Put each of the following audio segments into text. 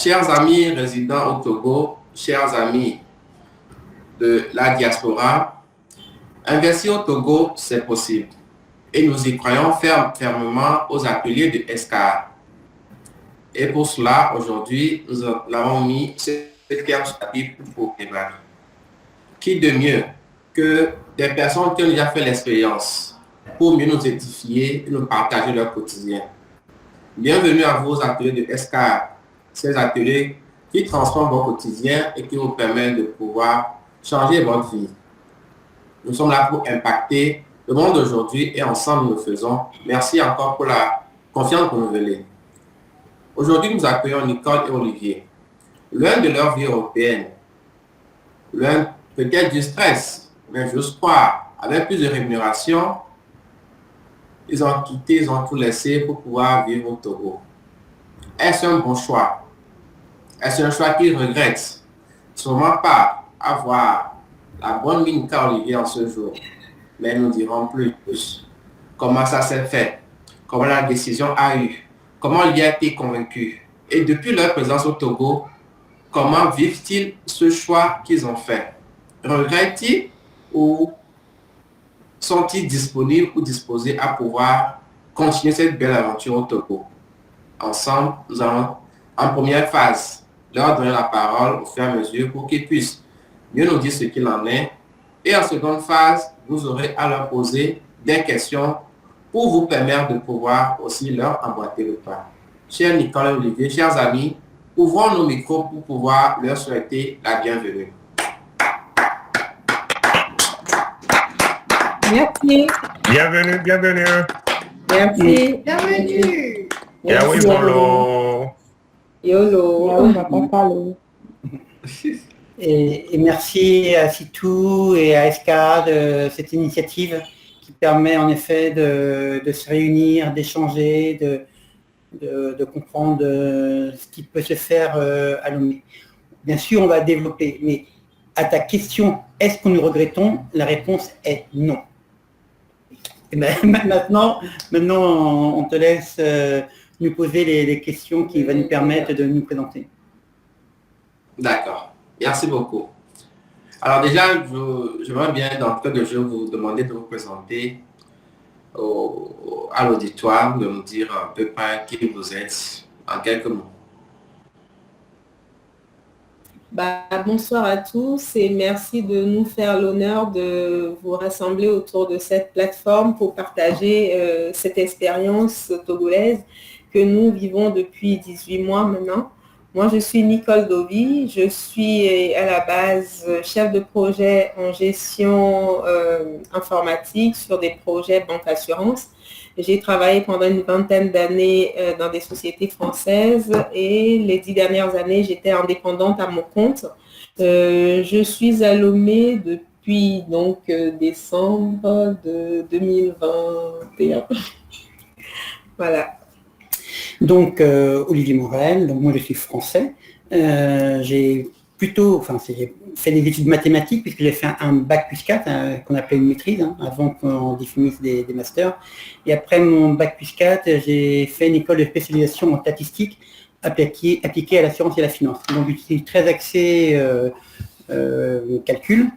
Chers amis résidents au Togo, chers amis de la diaspora, investir au Togo, c'est possible. Et nous y croyons fermement aux ateliers de SKA. Et pour cela, aujourd'hui, nous avons mis cette carte sur tapis pour évaluer. Qui de mieux que des personnes qui ont déjà fait l'expérience pour mieux nous édifier et nous partager leur quotidien. Bienvenue à vos ateliers de SKA, ces ateliers qui transforment votre quotidien et qui vous permettent de pouvoir changer votre vie. Nous sommes là pour impacter le monde d'aujourd'hui et ensemble nous le faisons. Merci encore pour la confiance renouvelée. Aujourd'hui, nous accueillons Nicole et Olivier. L'un de leur vie européenne, l'un peut-être du stress, mais j'ose croire, avec plus de rémunération, ils ont quitté, ils ont tout laissé pour pouvoir vivre au Togo. Est-ce un bon choix? Est-ce un choix qu'ils regrettent? Sûrement pas avoir la bonne mine qu'a Olivier en ce jour. Mais nous dirons plus. Comment ça s'est fait? Comment la décision a eu? Comment il a été convaincu? Et depuis leur présence au Togo, comment vivent-ils ce choix qu'ils ont fait? Regrettent-ils ou sont-ils disponibles ou disposés à pouvoir continuer cette belle aventure au Togo? Ensemble, nous allons, en première phase, leur donner la parole au fur et à mesure pour qu'ils puissent mieux nous dire ce qu'il en est. Et en seconde phase, vous aurez à leur poser des questions pour vous permettre de pouvoir aussi leur emboîter le pas. Chers Nicole et Olivier, chers amis, ouvrons nos micros pour pouvoir leur souhaiter la bienvenue. Merci. Bienvenue, bienvenue. Merci. Bienvenue. Yaoui Bolo. YOLO. Et merci à Sitou et à SKA de cette initiative qui permet en effet de se réunir, d'échanger, de comprendre ce qui peut se faire à Lomé. Bien sûr, on va développer, mais à ta question, est-ce que nous regrettons? La réponse est non. Et ben, maintenant, on te laisse nous poser les questions qui vont nous permettre de nous présenter. D'accord. Merci beaucoup. Alors déjà, j'aimerais bien, d'entrée de jeu, vous demander de vous présenter à l'auditoire, de nous dire à peu près qui vous êtes en quelques mots. Bonsoir à tous et merci de nous faire l'honneur de vous rassembler autour de cette plateforme pour partager cette expérience togolaise que nous vivons depuis 18 mois maintenant. Moi, je suis Nicole Dovi, je suis à la base chef de projet en gestion informatique sur des projets banque assurance. J'ai travaillé pendant une vingtaine d'années dans des sociétés françaises et les 10 dernières années, j'étais indépendante à mon compte. Je suis à Lomé depuis donc décembre de 2021. Voilà. Donc, Olivier Morel, donc moi je suis français. J'ai fait des études mathématiques puisque j'ai fait un bac plus 4 qu'on appelait une maîtrise avant qu'on définisse des masters. Et après mon bac plus 4, j'ai fait une école de spécialisation en statistique appliquée à la science et la finance. Donc j'utilise très axé calcul.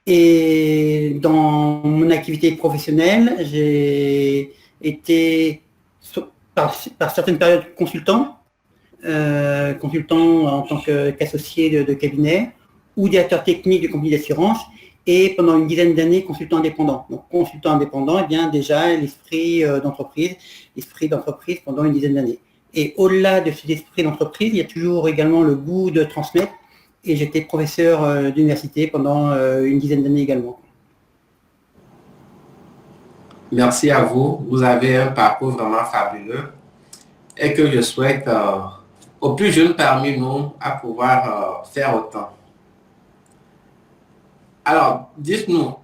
Et dans mon activité professionnelle, j'ai été par certaines périodes consultant en tant qu'associé de cabinet ou directeur technique de compagnie d'assurance et pendant une dizaine d'années consultant indépendant. Donc consultant indépendant, eh bien déjà l'esprit d'entreprise pendant une dizaine d'années. Et au-delà de cet esprit d'entreprise, il y a toujours également le goût de transmettre et j'étais professeur d'université pendant une dizaine d'années également. Merci à vous. Vous avez un parcours vraiment fabuleux et que je souhaite aux plus jeunes parmi nous à pouvoir faire autant. Alors, dites-nous,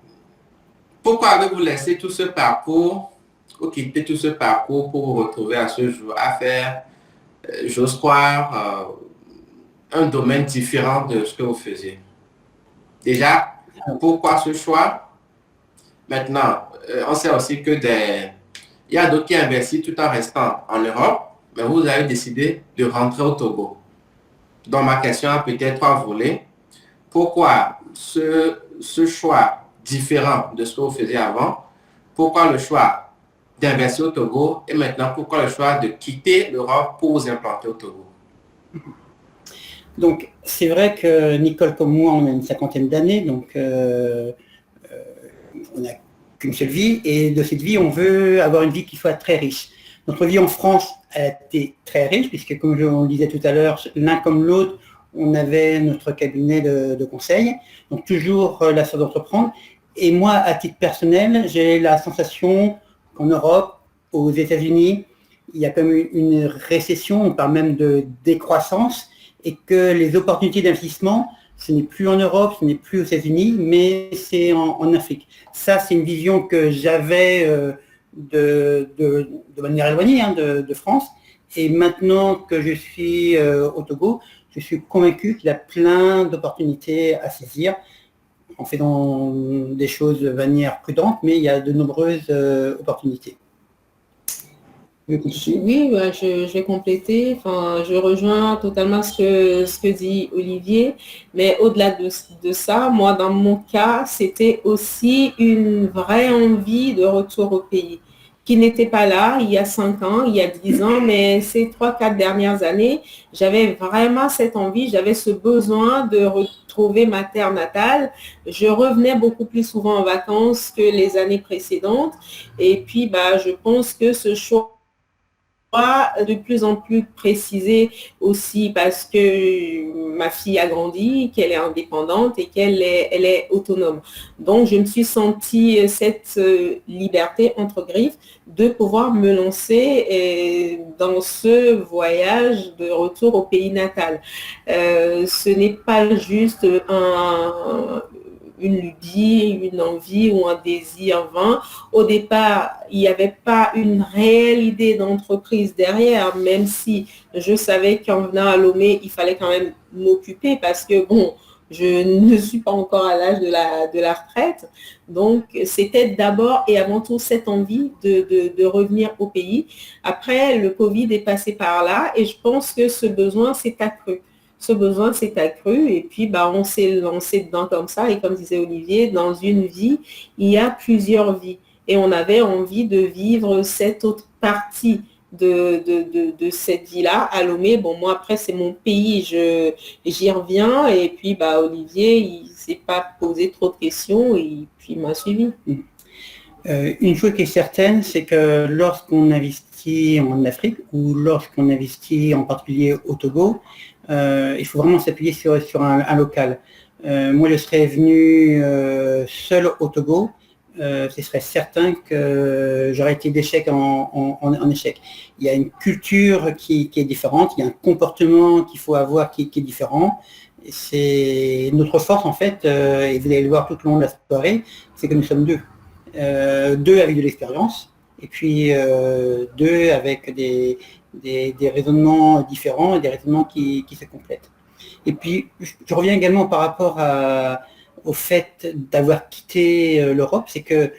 pourquoi avez-vous laissé tout ce parcours ou quitté tout ce parcours pour vous retrouver à ce jour à faire, j'ose croire, un domaine différent de ce que vous faisiez? Déjà, pourquoi ce choix? Maintenant, on sait aussi que il y a d'autres qui investissent tout en restant en Europe, mais vous avez décidé de rentrer au Togo. Donc, ma question a peut-être trois volets. Pourquoi ce choix différent de ce que vous faisiez avant? Pourquoi le choix d'investir au Togo? Et maintenant, pourquoi le choix de quitter l'Europe pour vous implanter au Togo? Donc, c'est vrai que Nicole comme moi, on a une cinquantaine d'années, donc on n'a qu'une seule vie, et de cette vie, on veut avoir une vie qui soit très riche. Notre vie en France a été très riche, puisque comme on le disait tout à l'heure, l'un comme l'autre, on avait notre cabinet de conseil, donc toujours la sorte d'entreprendre. Et moi, à titre personnel, j'ai la sensation qu'en Europe, aux États-Unis, il y a comme une récession, on parle même de décroissance, et que les opportunités d'investissement, ce n'est plus en Europe, ce n'est plus aux États-Unis, mais c'est en Afrique. Ça, c'est une vision que j'avais de manière éloignée de France. Et maintenant que je suis au Togo, je suis convaincu qu'il y a plein d'opportunités à saisir. On fait dans des choses de manière prudente, mais il y a de nombreuses opportunités. Oui, bah, je vais compléter. Enfin, je rejoins totalement ce que dit Olivier. Mais au-delà de ça, moi, dans mon cas, c'était aussi une vraie envie de retour au pays qui n'était pas là il y a 5 ans, il y a 10 ans, mais ces 3-4 dernières années, j'avais vraiment cette envie, j'avais ce besoin de retrouver ma terre natale. Je revenais beaucoup plus souvent en vacances que les années précédentes. Et puis, bah, je pense que ce choix de plus en plus précisé aussi parce que ma fille a grandi, qu'elle est indépendante et qu'elle elle est autonome. Donc, je me suis sentie cette liberté entre griffes de pouvoir me lancer dans ce voyage de retour au pays natal. Ce n'est pas juste une lubie, une envie ou un désir vain. Au départ, il n'y avait pas une réelle idée d'entreprise derrière, même si je savais qu'en venant à Lomé, il fallait quand même m'occuper parce que, bon, je ne suis pas encore à l'âge de la retraite. Donc, c'était d'abord et avant tout cette envie de revenir au pays. Après, le Covid est passé par là et je pense que ce besoin s'est accru. Ce besoin s'est accru et puis bah, on s'est lancé dedans comme ça. Et comme disait Olivier, dans une vie, il y a plusieurs vies. Et on avait envie de vivre cette autre partie de cette vie-là à Lomé. Bon, moi, après, c'est mon pays, j'y reviens. Et puis, bah, Olivier, il ne s'est pas posé trop de questions et puis il m'a suivi. Une chose qui est certaine, c'est que lorsqu'on investit en Afrique ou lorsqu'on investit en particulier au Togo, il faut vraiment s'appuyer sur un local. Moi, je serais venu seul au Togo, ce serait certain que j'aurais été d'échec en échec. Il y a une culture qui est différente, il y a un comportement qu'il faut avoir qui est différent. C'est notre force en fait, et vous allez le voir tout au long de la soirée, c'est que nous sommes deux. Deux avec de l'expérience, et puis deux avec des raisonnements différents et des raisonnements qui se complètent. Et puis, je reviens également par rapport au fait d'avoir quitté l'Europe, c'est que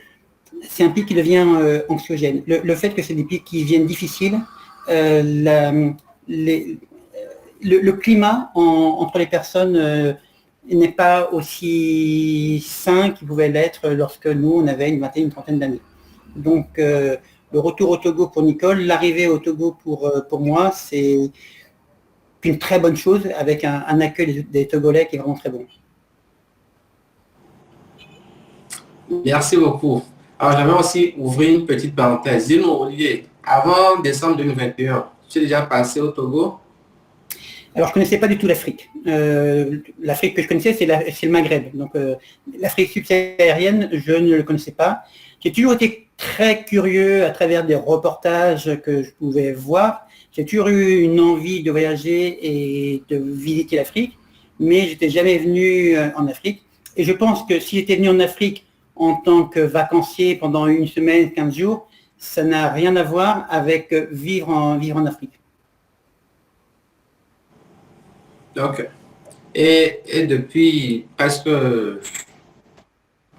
c'est un pays qui devient anxiogène. Le fait que c'est des pays qui deviennent difficiles, le climat entre les personnes n'est pas aussi sain qu'il pouvait l'être lorsque nous, on avait une vingtaine, une trentaine d'années. Donc, le retour au Togo pour Nicole, l'arrivée au Togo pour moi, c'est une très bonne chose avec un accueil des Togolais qui est vraiment très bon. Merci beaucoup. Alors, j'aimerais aussi ouvrir une petite parenthèse. Dis-nous, Olivier, avant décembre 2021, tu es déjà passé au Togo? Alors, je ne connaissais pas du tout l'Afrique. L'Afrique que je connaissais, c'est le Maghreb. Donc, l'Afrique subsaharienne, je ne le connaissais pas. J'ai toujours été très curieux à travers des reportages que je pouvais voir. J'ai toujours eu une envie de voyager et de visiter l'Afrique, mais je n'étais jamais venu en Afrique. Et je pense que si j'étais venu en Afrique en tant que vacancier pendant une semaine, 15 jours, ça n'a rien à voir avec vivre en Afrique. Donc, et depuis presque 1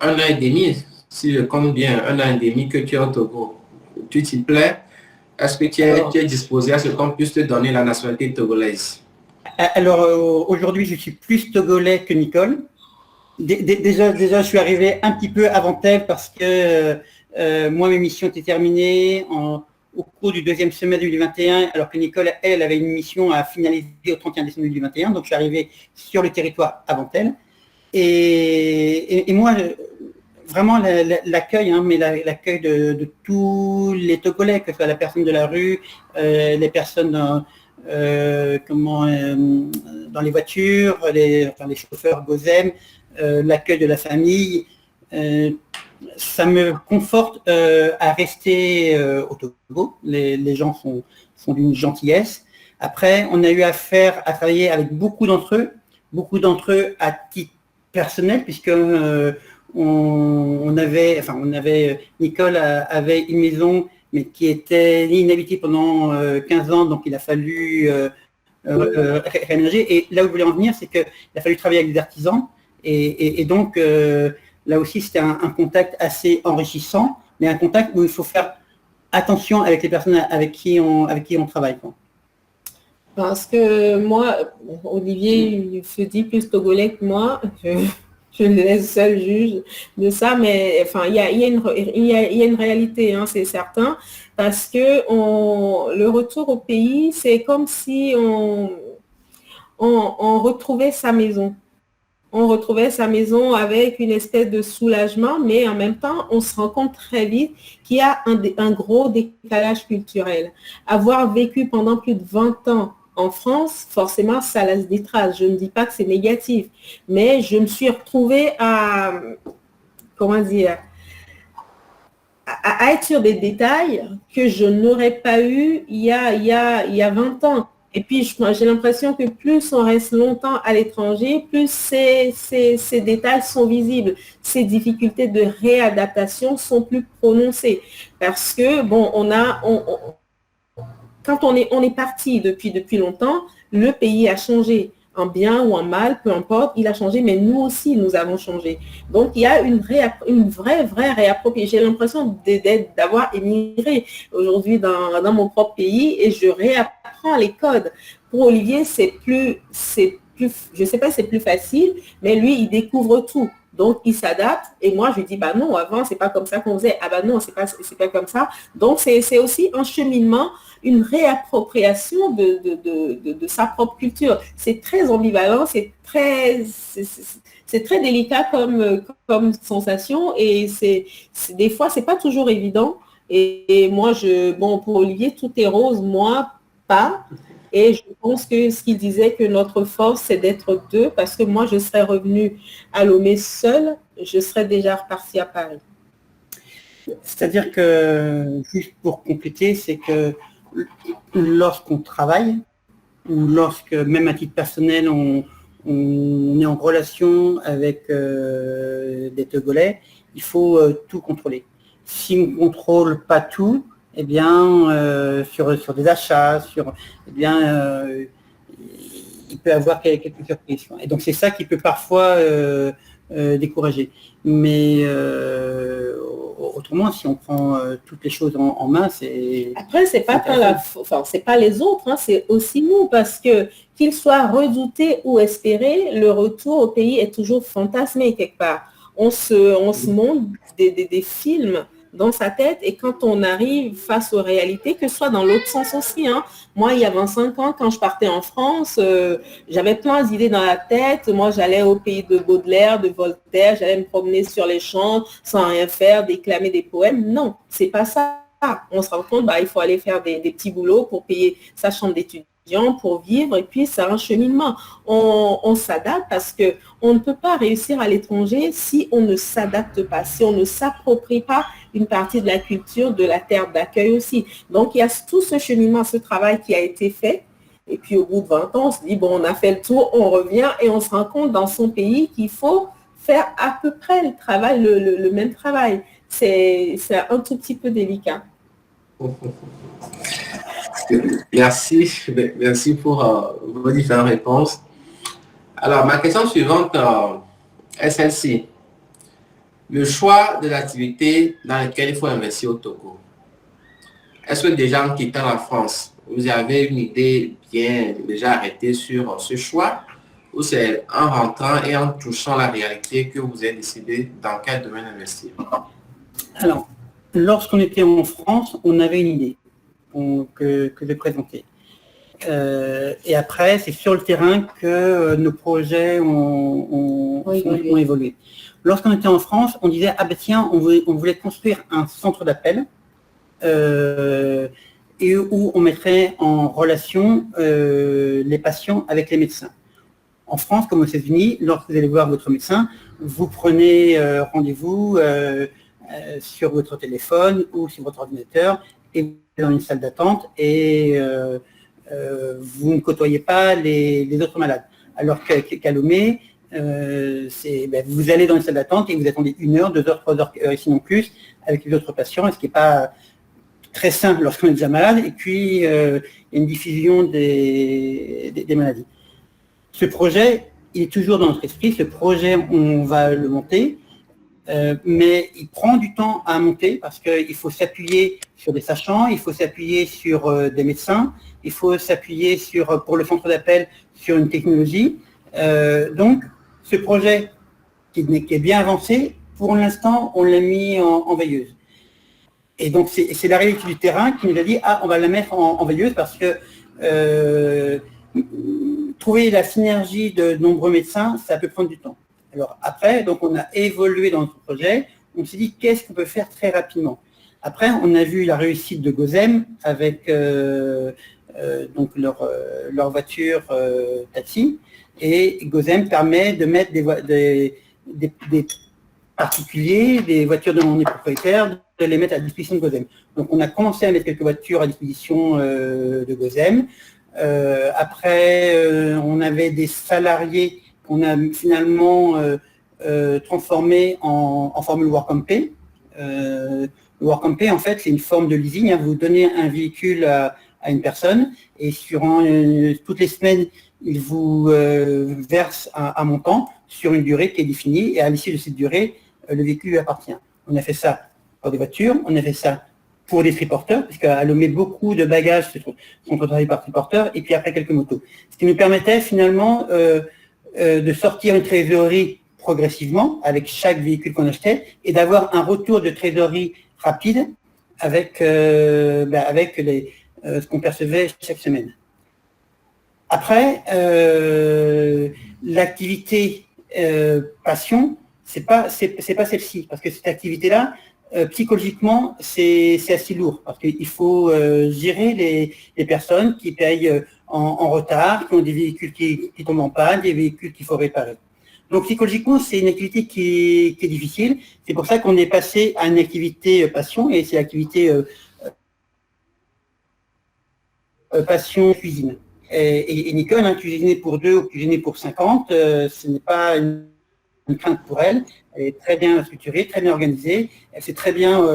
an et demi, si je compte bien, 1 an et demi que tu es au Togo, tu t'y plais? Est-ce que tu es disposé à ce qu'on puisse te donner la nationalité togolaise? Alors aujourd'hui, je suis plus togolais que Nicole. Déjà, je suis arrivé un petit peu avant elle parce que moi, mes missions étaient terminées au cours du deuxième semestre 2021, alors que Nicole, elle, avait une mission à finaliser au 31 décembre 2021. Donc, je suis arrivé sur le territoire avant elle. Et moi, vraiment l'accueil, mais l'accueil de tous les Togolais, que ce soit la personne de la rue, les personnes dans les voitures, les chauffeurs Gozem, l'accueil de la famille, ça me conforte à rester au Togo. Les gens sont d'une gentillesse. Après, on a eu affaire à travailler avec beaucoup d'entre eux à titre personnel, puisque Nicole avait une maison, mais qui était inhabitée pendant 15 ans, donc il a fallu réaménager. Et là où je voulais en venir, c'est qu'il a fallu travailler avec des artisans, et donc là aussi c'était un contact assez enrichissant, mais un contact où il faut faire attention avec les personnes avec qui on travaille, quoi. Parce que moi, Olivier, il se dit plus togolais que moi. Je le laisse seul juge de ça, mais enfin, il y a une réalité, c'est certain, parce que le retour au pays, c'est comme si on retrouvait sa maison. On retrouvait sa maison avec une espèce de soulagement, mais en même temps, on se rend compte très vite qu'il y a un gros décalage culturel. Avoir vécu pendant plus de 20 ans en France, forcément, ça laisse des traces. Je ne dis pas que c'est négatif, mais je me suis retrouvée à être sur des détails que je n'aurais pas eu il y a 20 ans. Et puis, j'ai l'impression que plus on reste longtemps à l'étranger, plus ces détails sont visibles. Ces difficultés de réadaptation sont plus prononcées. Parce que, quand on est parti depuis longtemps, le pays a changé. En bien ou en mal, peu importe, il a changé, mais nous aussi, nous avons changé. Donc, il y a une vraie réappropriation. J'ai l'impression d'avoir émigré aujourd'hui dans mon propre pays et je réapprends les codes. Pour Olivier, c'est plus, je sais pas si c'est plus facile, mais lui, il découvre tout. Donc, il s'adapte et moi, je lui dis, bah non, avant, c'est pas comme ça qu'on faisait. Ah bah non, c'est pas comme ça. Donc, c'est aussi un cheminement, une réappropriation de sa propre culture. C'est très ambivalent, c'est très délicat comme sensation et des fois, c'est pas toujours évident. Et moi, pour Olivier, tout est rose, moi, pas. Et je pense que ce qu'il disait, que notre force, c'est d'être deux, parce que moi, je serais revenue à Lomé seule, je serais déjà repartie à Paris. C'est-à-dire que, juste pour compléter, c'est que lorsqu'on travaille, ou lorsque, même à titre personnel, on est en relation avec des Togolais, il faut tout contrôler. Si on ne contrôle pas tout, eh bien, sur des achats, il peut avoir quelques surprises. Et donc c'est ça qui peut parfois décourager. Mais autrement, si on prend toutes les choses en main, c'est... Après, c'est pas les autres, c'est aussi nous, parce que qu'il soit redouté ou espéré, le retour au pays est toujours fantasmé quelque part. On se montre des films dans sa tête et quand on arrive face aux réalités, que ce soit dans l'autre sens aussi. Moi, il y a 25 ans, quand je partais en France, j'avais plein d'idées dans la tête. Moi, j'allais au pays de Baudelaire, de Voltaire, j'allais me promener sur les champs sans rien faire, déclamer des poèmes. Non, c'est pas ça. On se rend compte, il faut aller faire des petits boulots pour payer sa chambre d'étudiant, pour vivre, et puis c'est un cheminement. On s'adapte parce qu'on ne peut pas réussir à l'étranger si on ne s'adapte pas, si on ne s'approprie pas une partie de la culture, de la terre d'accueil aussi. Donc, il y a tout ce cheminement, ce travail qui a été fait. Et puis, au bout de 20 ans, on se dit, on a fait le tour, on revient et on se rend compte dans son pays qu'il faut faire à peu près le travail, le même travail. C'est un tout petit peu délicat. Merci pour vos différentes réponses. Alors, ma question suivante est celle-ci. Le choix de l'activité dans laquelle il faut investir au Togo. Est-ce que des gens quittant la France vous avez une idée bien déjà arrêtée sur ce choix, ou c'est en rentrant et en touchant la réalité que vous avez décidé dans quel domaine investir? Alors, lorsqu'on était en France, on avait une idée que de présenter. Et après, c'est sur le terrain que nos projets ont évolué. Lorsqu'on était en France, on disait, ah ben tiens, on voulait construire un centre d'appel et où on mettrait en relation les patients avec les médecins. En France, comme aux États-Unis, lorsque vous allez voir votre médecin, vous prenez rendez-vous sur votre téléphone ou sur votre ordinateur et vous êtes dans une salle d'attente et vous ne côtoyez pas les autres malades. Alors qu'à Lomé, vous allez dans une salle d'attente et vous attendez 1 heure, 2 heures, 3 heures, sinon plus, avec les autres patients, ce qui n'est pas très simple lorsqu'on est déjà malade, et puis il y a une diffusion des maladies. Ce projet, il est toujours dans notre esprit, ce projet, on va le monter, mais il prend du temps à monter parce qu'il faut s'appuyer sur des sachants, il faut s'appuyer sur des médecins, il faut s'appuyer sur, pour le centre d'appel, sur une technologie. Donc, ce projet qui est bien avancé, pour l'instant, on l'a mis en veilleuse. Et donc, c'est la réalité du terrain qui nous a dit, ah, on va la mettre en veilleuse parce que trouver la synergie de nombreux médecins, ça peut prendre du temps. Alors après, donc on a évolué dans notre projet, on s'est dit qu'est-ce qu'on peut faire très rapidement. Après, on a vu la réussite de Gozem avec donc leur voiture taxi, et Gozem permet de mettre des particuliers, des voitures de mon propriétaire, de les mettre à disposition de Gozem. Donc on a commencé à mettre quelques voitures à disposition de Gozem. Après, on avait des salariés qu'on a finalement transformés en formule Work and Pay. Le Work and Pay, en fait, c'est une forme de leasing. Vous donnez un véhicule à une personne et toutes les semaines, il vous verse un montant sur une durée qui est définie, et à l'issue de cette durée, le véhicule lui appartient. On a fait ça pour des voitures, on a fait ça pour des triporteurs, parce qu'à Lomé, beaucoup de bagages sont contrôlés par triporteurs, et puis après quelques motos. Ce qui nous permettait finalement de sortir une trésorerie progressivement avec chaque véhicule qu'on achetait, et d'avoir un retour de trésorerie rapide avec ce qu'on percevait chaque semaine. Après, l'activité passion, c'est pas celle-ci, parce que cette activité-là, psychologiquement, c'est assez lourd, parce qu'il faut gérer les personnes qui payent en retard, qui ont des véhicules qui tombent en panne, des véhicules qu'il faut réparer. Donc psychologiquement, c'est une activité qui est difficile. C'est pour ça qu'on est passé à une activité passion, et c'est l'activité passion cuisine. Et Nicole, cuisiner pour 2 ou cuisiner pour 50, ce n'est pas une crainte pour elle. Elle est très bien structurée, très bien organisée. Elle sait très bien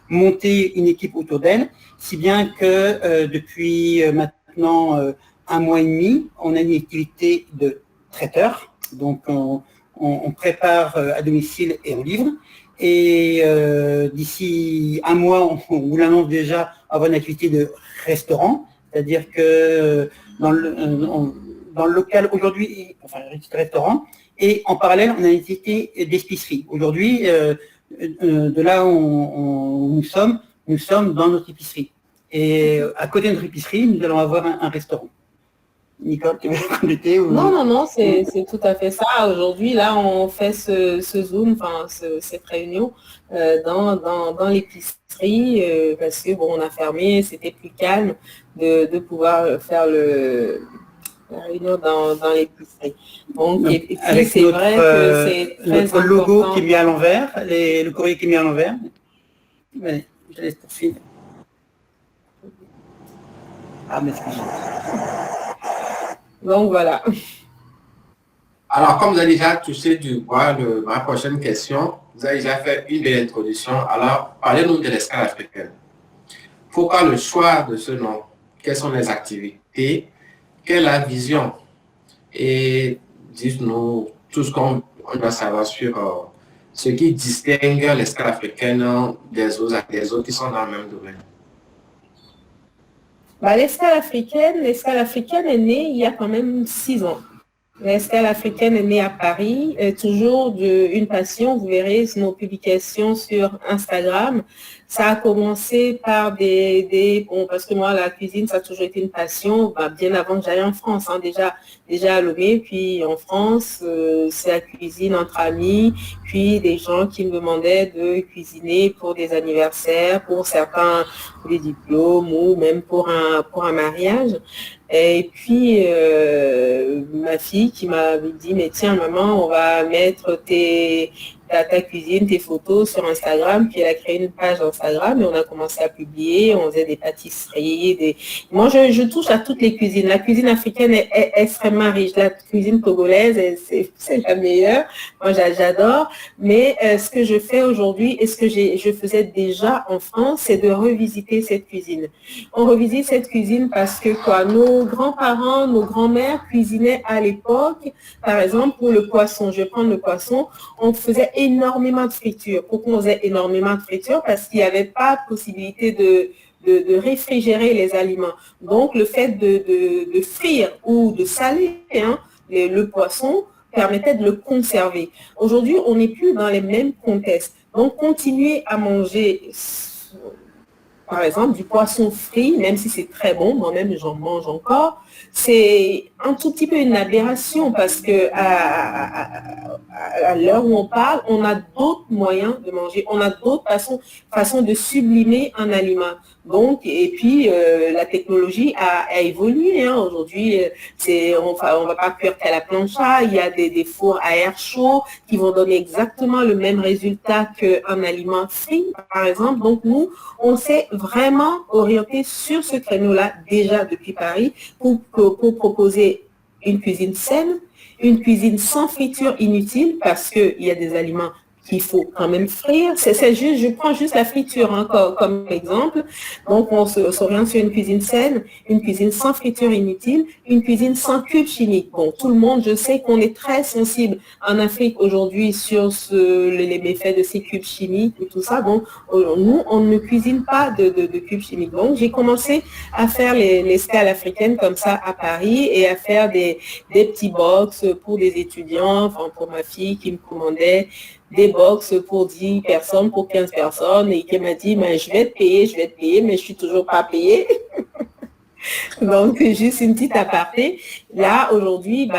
monter une équipe autour d'elle, si bien que depuis maintenant 1 mois et demi, on a une activité de traiteur. Donc on prépare à domicile et on livre. Et d'ici 1 mois, on vous l'annonce déjà, avoir une activité de restaurant. C'est-à-dire que dans le local aujourd'hui, enfin le restaurant, et en parallèle, on a une activité d'épicerie. Aujourd'hui, de là où nous sommes dans notre épicerie. Et à côté de notre épicerie, nous allons avoir un restaurant. Nicole, tu veux compléter ou... Non, c'est tout à fait ça. Aujourd'hui, là, on fait ce Zoom, cette réunion dans l'épicerie, parce que bon, on a fermé, c'était plus calme de pouvoir faire la réunion dans l'épicerie. Donc, et puis c'est vrai que c'est très notre logo qui est mis à l'envers, le courrier qui est mis à l'envers. Allez, je laisse poursuivre. Ah, mais excusez-moi. Donc voilà. Alors, comme vous avez déjà touché du bois ma prochaine question, vous avez déjà fait une belle introduction. Alors, parlez-nous de l'escale africaine. Pourquoi le choix de ce nom? Quelles sont les activités? Quelle est la vision? Et dites-nous tout ce qu'on doit savoir sur ce qui distingue l'escale africaine des autres qui sont dans le même domaine. L'escale africaine est née il y a quand même 6 ans. L'escale africaine est née à Paris, toujours d'une passion. Vous verrez nos publications sur Instagram. Ça a commencé par bon, parce que moi, la cuisine, ça a toujours été une passion, bien avant que j'aille en France, hein, déjà à Lomé, puis en France, c'est la cuisine entre amis, puis des gens qui me demandaient de cuisiner pour des anniversaires, pour certains, pour des diplômes ou même pour un mariage. Et puis, ma fille qui m'avait dit, mais tiens, maman, on va mettre ta cuisine, tes photos sur Instagram. Puis elle a créé une page Instagram et on a commencé à publier. On faisait des pâtisseries. Moi, je touche à toutes les cuisines. La cuisine africaine est extrêmement riche. La cuisine togolaise, c'est la meilleure. Moi, j'adore. Mais ce que je fais aujourd'hui et ce que je faisais déjà en France, c'est de revisiter cette cuisine. On revisite cette cuisine parce que nos grands-parents, nos grands-mères cuisinaient à l'époque, par exemple, pour le poisson. Je vais prendre le poisson. On faisait énormément de friture. Pourquoi on faisait énormément de friture? Parce qu'il n'y avait pas possibilité de réfrigérer les aliments. Donc, le fait de frire ou de saler le poisson permettait de le conserver. Aujourd'hui, on n'est plus dans les mêmes contextes. Donc, continuer à manger, par exemple, du poisson frit, même si c'est très bon, moi-même j'en mange encore, c'est un tout petit peu une aberration parce que à l'heure où on parle, on a d'autres moyens de manger, on a d'autres façons de sublimer un aliment. Donc, et puis la technologie a évolué. Aujourd'hui, on va pas cuire qu'à la plancha. Il y a des fours à air chaud qui vont donner exactement le même résultat qu'un aliment frit, par exemple. Donc, nous, on s'est vraiment orienté sur ce créneau-là déjà depuis Paris pour proposer une cuisine saine, une cuisine sans friture inutile parce qu'il y a des aliments qu'il faut quand même frire. Je prends juste la friture comme exemple. Donc, on s'oriente sur une cuisine saine, une cuisine sans friture inutile, une cuisine sans cubes chimiques. Bon, tout le monde, je sais qu'on est très sensible en Afrique aujourd'hui sur les méfaits de ces cubes chimiques et tout ça. Donc, nous, on ne cuisine pas de cubes chimiques. Donc, j'ai commencé à faire les scales africaines comme ça à Paris et à faire des petits box pour des étudiants, enfin pour ma fille qui me commandait des box pour 10 personnes, pour 15 personnes, et qui m'a dit, mais je vais te payer, mais je suis toujours pas payée. Donc, juste une petite aparté. Là, aujourd'hui,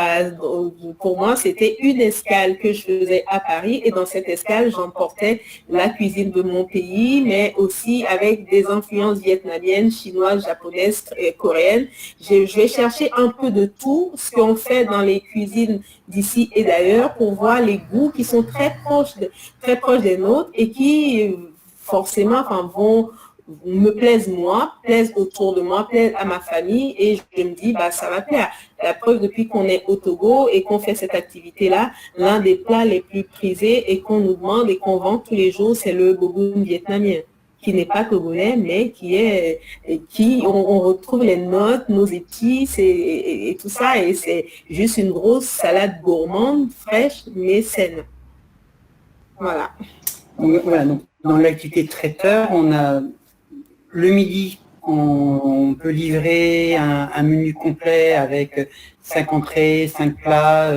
pour moi, c'était une escale que je faisais à Paris. Et dans cette escale, j'emportais la cuisine de mon pays, mais aussi avec des influences vietnamiennes, chinoises, japonaises, coréennes. Je vais chercher un peu de tout ce qu'on fait dans les cuisines d'ici et d'ailleurs pour voir les goûts qui sont très proches des nôtres et qui, forcément, me plaisent moi, plaisent autour de moi, plaisent à ma famille et je me dis, ça va plaire. La preuve, depuis qu'on est au Togo et qu'on fait cette activité-là, l'un des plats les plus prisés et qu'on nous demande et qu'on vend tous les jours, c'est le boboon vietnamien, qui n'est pas togolais, mais on retrouve les notes, nos épices et tout ça, et c'est juste une grosse salade gourmande, fraîche, mais saine. Voilà. Voilà, donc dans l'activité traiteur, on a le midi, on peut livrer un menu complet avec 5 entrées, 5 plats,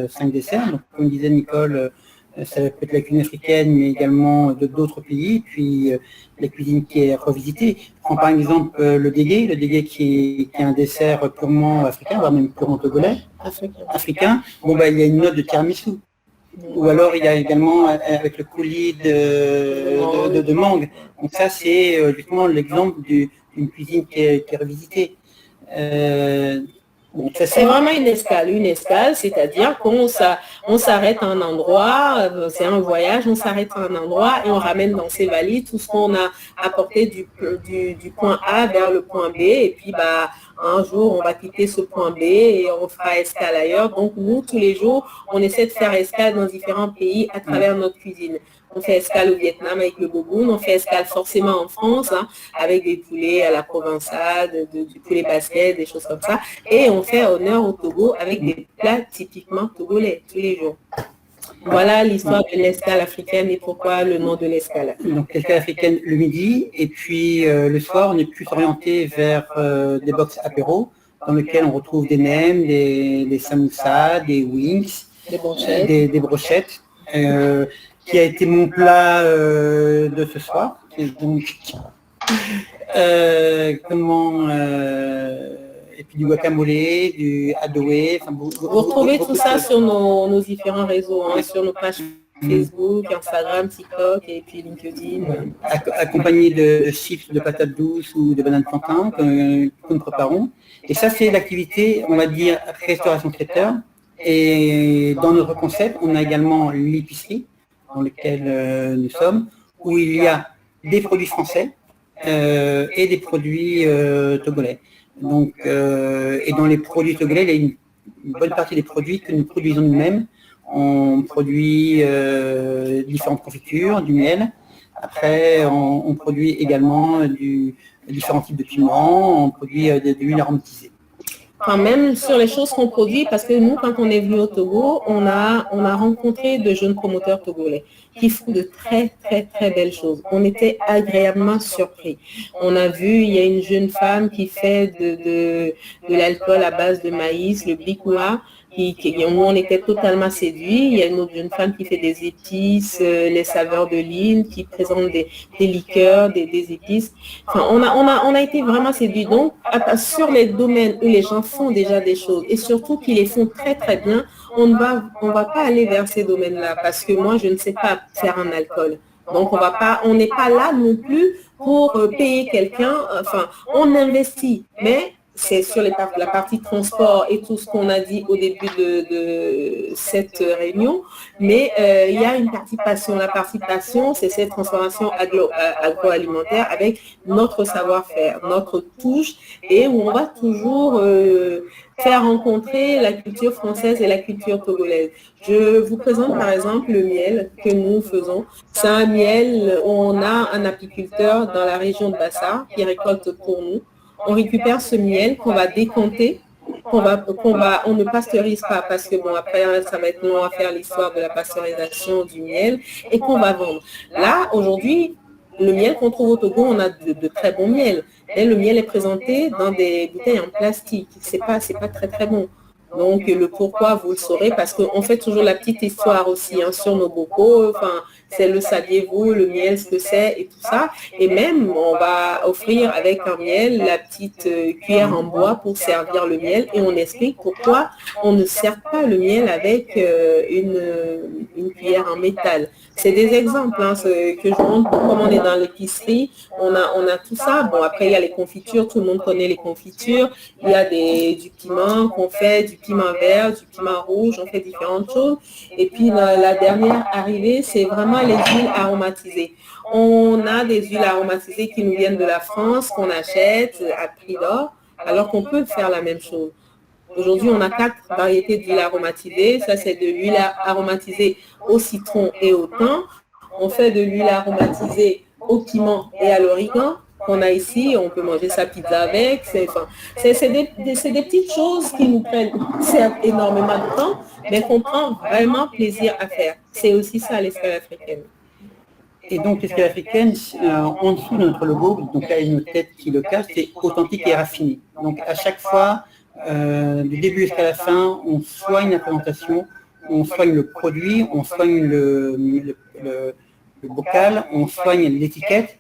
5 desserts. Donc, comme disait Nicole, ça peut être la cuisine africaine, mais également d'autres pays. Puis la cuisine qui est revisitée. Prends par exemple le dégué qui est un dessert purement africain, voire même purement togolais. Africain. Bon, il y a une note de tiramisu. Ou alors il y a également avec le coulis de mangue. Donc ça c'est justement l'exemple d'une cuisine qui est revisitée. C'est vraiment une escale, c'est-à-dire qu'on s'arrête à un endroit, c'est un voyage, on s'arrête à un endroit et on ramène dans ses valises tout ce qu'on a apporté du point A vers le point B et puis un jour on va quitter ce point B et on fera escale ailleurs. Donc nous, tous les jours, on essaie de faire escale dans différents pays à travers notre cuisine. On fait escale au Vietnam avec le boboon, on fait escale forcément en France avec des poulets à la provençale, du poulet basket, des choses comme ça. Et on fait honneur au Togo avec des plats typiquement togolais tous les jours. Voilà l'histoire de l'escale africaine et pourquoi le nom de l'escale. Donc l'escale africaine le midi, et puis le soir, on est plus orienté vers des box apéro, dans lesquels on retrouve des nems, des samoussas, des wings, des brochettes, qui a été mon plat de ce soir. Donc, et puis du guacamole, du adoé. Vous retrouvez tout ça sur nos différents réseaux, sur nos pages Facebook, Instagram, TikTok et puis LinkedIn. Accompagné de chips de patates douces ou de bananes plantain que nous préparons. Et ça, c'est l'activité, on va dire, restauration traiteur. Et dans notre concept, on a également l'épicerie dans lequel nous sommes, où il y a des produits français et des produits togolais. Donc, et dans les produits togolais, il y a une bonne partie des produits que nous produisons nous-mêmes. On produit différentes confitures, du miel. Après, on produit également différents types de piments, on produit de l'huile aromatisée. Enfin, même sur les choses qu'on produit, parce que nous, quand on est venu au Togo, on a rencontré de jeunes promoteurs togolais qui font de très, très, très belles choses. On était agréablement surpris. On a vu, il y a une jeune femme qui fait de l'alcool à base de maïs, le bikwa, où on était totalement séduits. Il y a une autre jeune femme qui fait des épices, les saveurs de l'île, qui présente des liqueurs, des épices. Enfin, on a été vraiment séduits. Donc, sur les domaines où les gens font déjà des choses, et surtout qu'ils les font très très bien, on va pas aller vers ces domaines-là, parce que moi, je ne sais pas faire un alcool. Donc, on n'est pas là non plus pour payer quelqu'un. Enfin, on investit, mais c'est sur la partie transport et tout ce qu'on a dit au début de cette réunion, mais il y a une partie passion. La partie passion, c'est cette transformation agroalimentaire avec notre savoir-faire, notre touche, et où on va toujours faire rencontrer la culture française et la culture togolaise. Je vous présente par exemple le miel que nous faisons. C'est un miel où on a un apiculteur dans la région de Bassar qui récolte pour nous. On récupère ce miel qu'on va décompter, on ne pasteurise pas parce que bon, après ça va être long à faire l'histoire de la pasteurisation du miel, et qu'on va vendre. Là, aujourd'hui, le miel qu'on trouve au Togo, on a de très bons miels. Et le miel est présenté dans des bouteilles en plastique. C'est pas très très bon. Donc le pourquoi, vous le saurez, parce qu'on fait toujours la petite histoire aussi sur nos bocaux. Enfin, c'est le saviez-vous, le miel, ce que c'est et tout ça. Et même, on va offrir avec un miel la petite cuillère en bois pour servir le miel. Et on explique pourquoi on ne sert pas le miel avec une cuillère en métal. C'est des exemples que je montre. Comme on est dans l'épicerie, on a tout ça. Bon, après, il y a les confitures. Tout le monde connaît les confitures. Il y a du piment qu'on fait, du piment vert, du piment rouge. On fait différentes choses. Et puis, la dernière arrivée, c'est vraiment les huiles aromatisées. On a des huiles aromatisées qui nous viennent de la France, qu'on achète à prix d'or, alors qu'on peut faire la même chose. Aujourd'hui, on a 4 variétés d'huile aromatisée. Ça, c'est de l'huile aromatisée au citron et au thym. On fait de l'huile aromatisée au piment et à l'origan qu'on a ici. On peut manger sa pizza avec. C'est des petites choses qui nous prennent certes énormément de temps, mais qu'on prend vraiment plaisir à faire. C'est aussi ça l'escale africaine. Et donc l'escale africaine, en dessous de notre logo, donc là il y a une tête qui le cache, c'est authentique et raffiné. Donc à chaque fois, du début jusqu'à la fin, on soigne la présentation, on soigne le produit, on soigne le bocal, on soigne l'étiquette,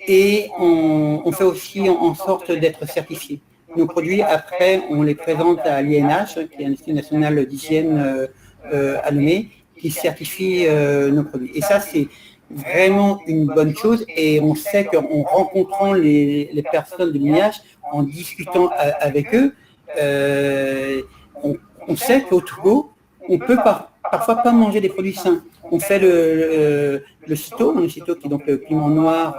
et on fait aussi en sorte d'être certifié. Nos produits, après, on les présente à l'INH, qui est l'Institut national d'hygiène à Lomé, qui certifie nos produits. Et ça, c'est vraiment une bonne chose, et on sait qu'en rencontrant les personnes de l'INH, en discutant avec eux, on sait qu'au Togo, on peut parfois pas manger des produits sains. On fait le sito qui est donc le piment noir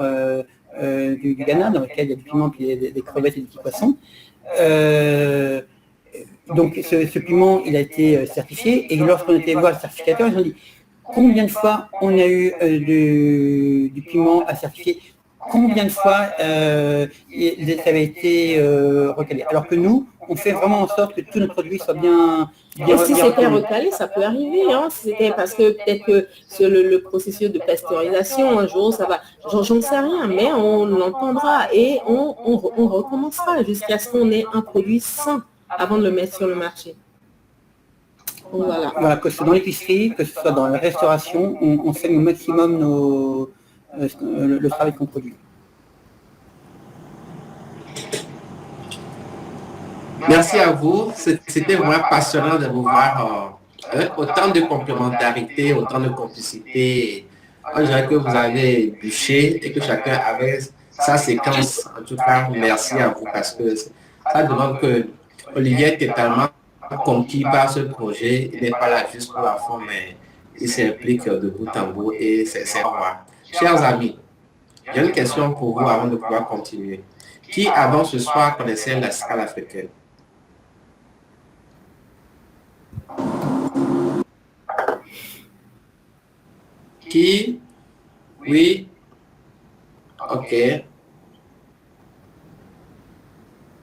du Ghana, dans lequel il y a du piment, puis des crevettes et des petits poissons. Donc ce piment, il a été certifié, et lorsqu'on était voir le certificateur, ils ont dit combien de fois on a eu du piment à certifier. combien de fois ça avait été recalé. Alors que nous, on fait vraiment en sorte que tous nos produits soient bien Et si c'était recalés. recalé, ça peut arriver. Hein, si c'était parce que peut-être que le processus de pasteurisation, un jour, ça va. J'en sais rien, mais on l'entendra et on recommencera jusqu'à ce qu'on ait un produit sain avant de le mettre sur le marché. Donc, voilà. Voilà, que ce soit dans l'épicerie, que ce soit dans la restauration, on fait au maximum le travail qu'on produit. Merci à vous. C'était vraiment passionnant de vous voir. Autant de complémentarité, autant de complicité. Je dirais que vous avez bûché et que chacun avait sa séquence. En tout cas, merci à vous parce que ça demande que Olivier est totalement conquis par ce projet. Il n'est pas là juste pour la forme, mais il s'implique de bout en bout et c'est roi. Chers amis, j'ai une question pour vous avant de pouvoir continuer. Qui avant ce soir connaissait la scale africaine? Qui? Oui. Ok.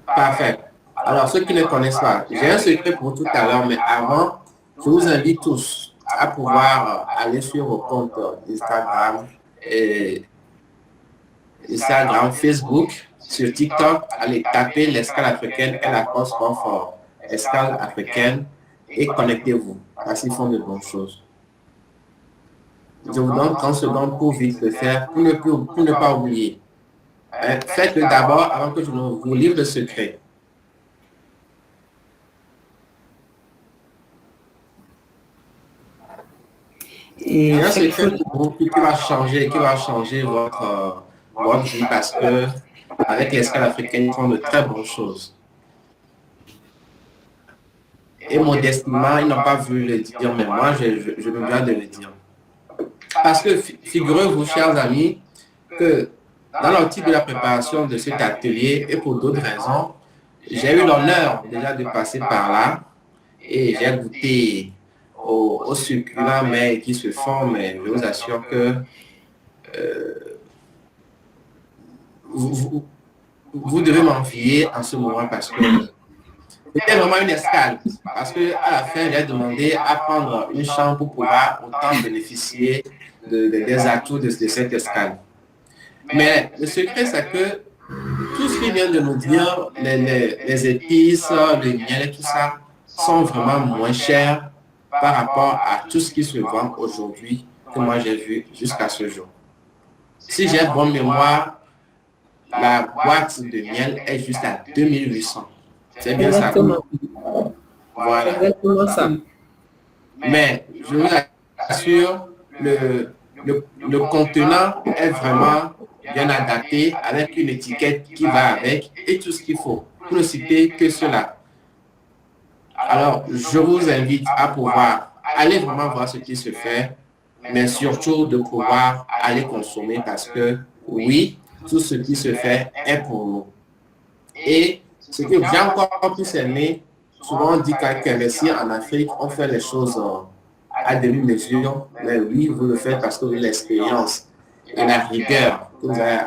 Parfait. Alors, ceux qui ne connaissent pas, j'ai un secret pour tout à l'heure, mais avant, je vous invite tous à pouvoir aller sur vos comptes Instagram, Facebook, sur TikTok, allez taper l'escale africaine et la cause fort escale africaine et connectez-vous parce qu'ils font de bonnes choses. Je vous donne 30 secondes pour vite le faire, pour ne pas oublier. Faites-le d'abord avant que je vous livre le secret. Et un secret qui va changer votre vie parce que avec l'escale africaine, ils font de très bonnes choses. Et modestement, ils n'ont pas voulu le dire, mais moi, je me dois de le dire. Parce que figurez-vous, chers amis, que dans l'optique de la préparation de cet atelier et pour d'autres raisons, j'ai eu l'honneur déjà de passer par là et j'ai goûté aux succulents mais qui se font, mais je vous assure que vous devez m'envier en ce moment parce que c'était vraiment une escale. Parce que à la fin, j'ai demandé à prendre une chambre pour pouvoir autant bénéficier des atouts de cette escale. Mais le secret, c'est que tout ce qui vient de nous dire, les épices, le miel et tout ça, sont vraiment moins chers par rapport à tout ce qui se vend aujourd'hui que moi j'ai vu jusqu'à ce jour. Si j'ai bonne mémoire, la boîte de miel est juste à 2800. C'est bien Exactement. Ça. Voilà. Exactement ça. Mais je vous assure, le contenant est vraiment bien adapté avec une étiquette qui va avec et tout ce qu'il faut. Pour ne citer que cela. Alors, je vous invite à pouvoir aller vraiment voir ce qui se fait, mais surtout de pouvoir aller consommer parce que oui, tout ce qui se fait est pour nous. Et ce que j'ai encore plus aimé, souvent on dit qu'investir en Afrique, on fait les choses à demi-mesure, mais oui, vous le faites parce que vous avez l'expérience et la rigueur que vous avez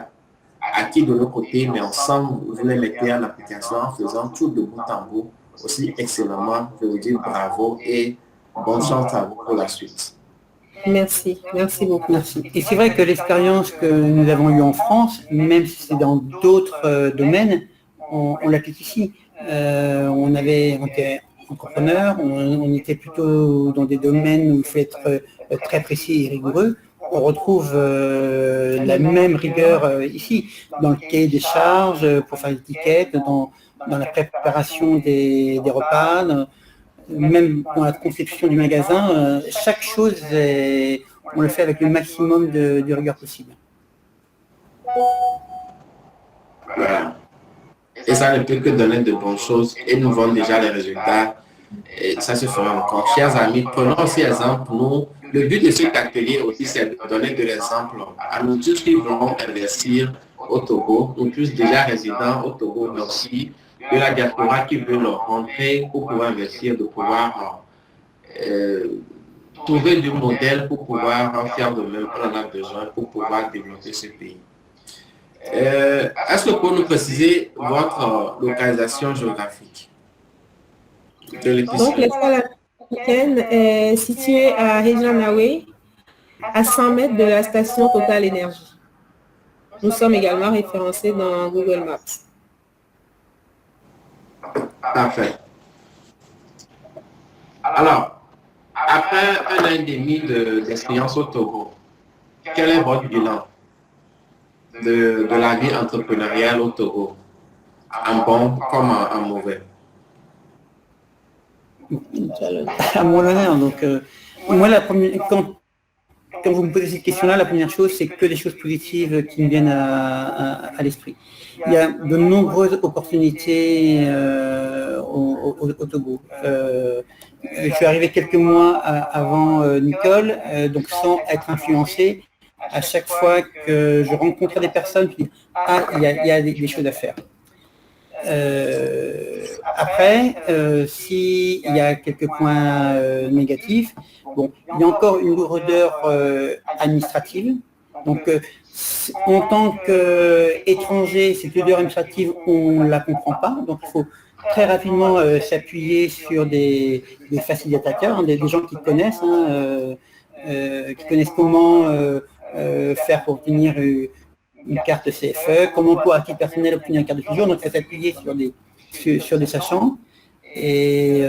acquis de l'autre côté, mais ensemble, vous les mettez en application en faisant tout de bout en bout aussi excellemment. Je vous dis bravo et bonne chance à vous pour la suite. Merci, merci beaucoup. Merci. Et c'est vrai que l'expérience que nous avons eue en France, même si c'est dans d'autres domaines, on l'applique ici. On était entrepreneur, on était plutôt dans des domaines où il faut être très précis et rigoureux. On retrouve la même rigueur ici, dans le cahier des charges, pour faire l'étiquette, dans la préparation des repas, même dans la conception du magasin. Chaque chose, on le fait avec le maximum de rigueur possible. Voilà. Et ça ne peut que donner de bonnes choses et nous voyons déjà les résultats. Et ça se fera encore. Chers amis, prenons aussi exemple. Nous, le but de cet atelier aussi, c'est de donner de l'exemple à nous tous qui voulons investir au Togo, nous tous déjà résidents au Togo, mais aussi de la diaspora qui veut leur rentrer pour pouvoir investir, de pouvoir trouver du modèle pour pouvoir en faire de même. On en a besoin pour pouvoir développer ce pays. Est-ce que vous pouvez nous préciser votre localisation géographique de Donc, l'épicerie? l'escale africaine est située à Regina à 100 mètres de la station Total Énergie. Nous sommes également référencés dans Google Maps. Parfait. Alors, après un an et demi d'expérience au Togo, quel est votre bilan de la vie entrepreneuriale au Togo, en bon comme en mauvais? À mon honneur, donc moi quand vous me posez cette question-là, la première chose, c'est que des choses positives qui me viennent à l'esprit. Il y a de nombreuses opportunités au Togo. Je suis arrivé quelques mois avant Nicole, donc sans être influencé. À chaque fois que je rencontrais des personnes, je dis « Ah, il y a des choses à faire ». Après, s'il y a quelques points négatifs, bon, il y a encore une lourdeur administrative. Donc, en tant qu'étranger, cette lourdeur administrative, on ne la comprend pas. Donc, il faut très rapidement s'appuyer sur des facilitateurs, hein, des gens qui connaissent, comment faire pour obtenir une carte CFE, comment pour à titre personnel obtenir une carte de séjour, donc il faut s'appuyer sur des sachants. Et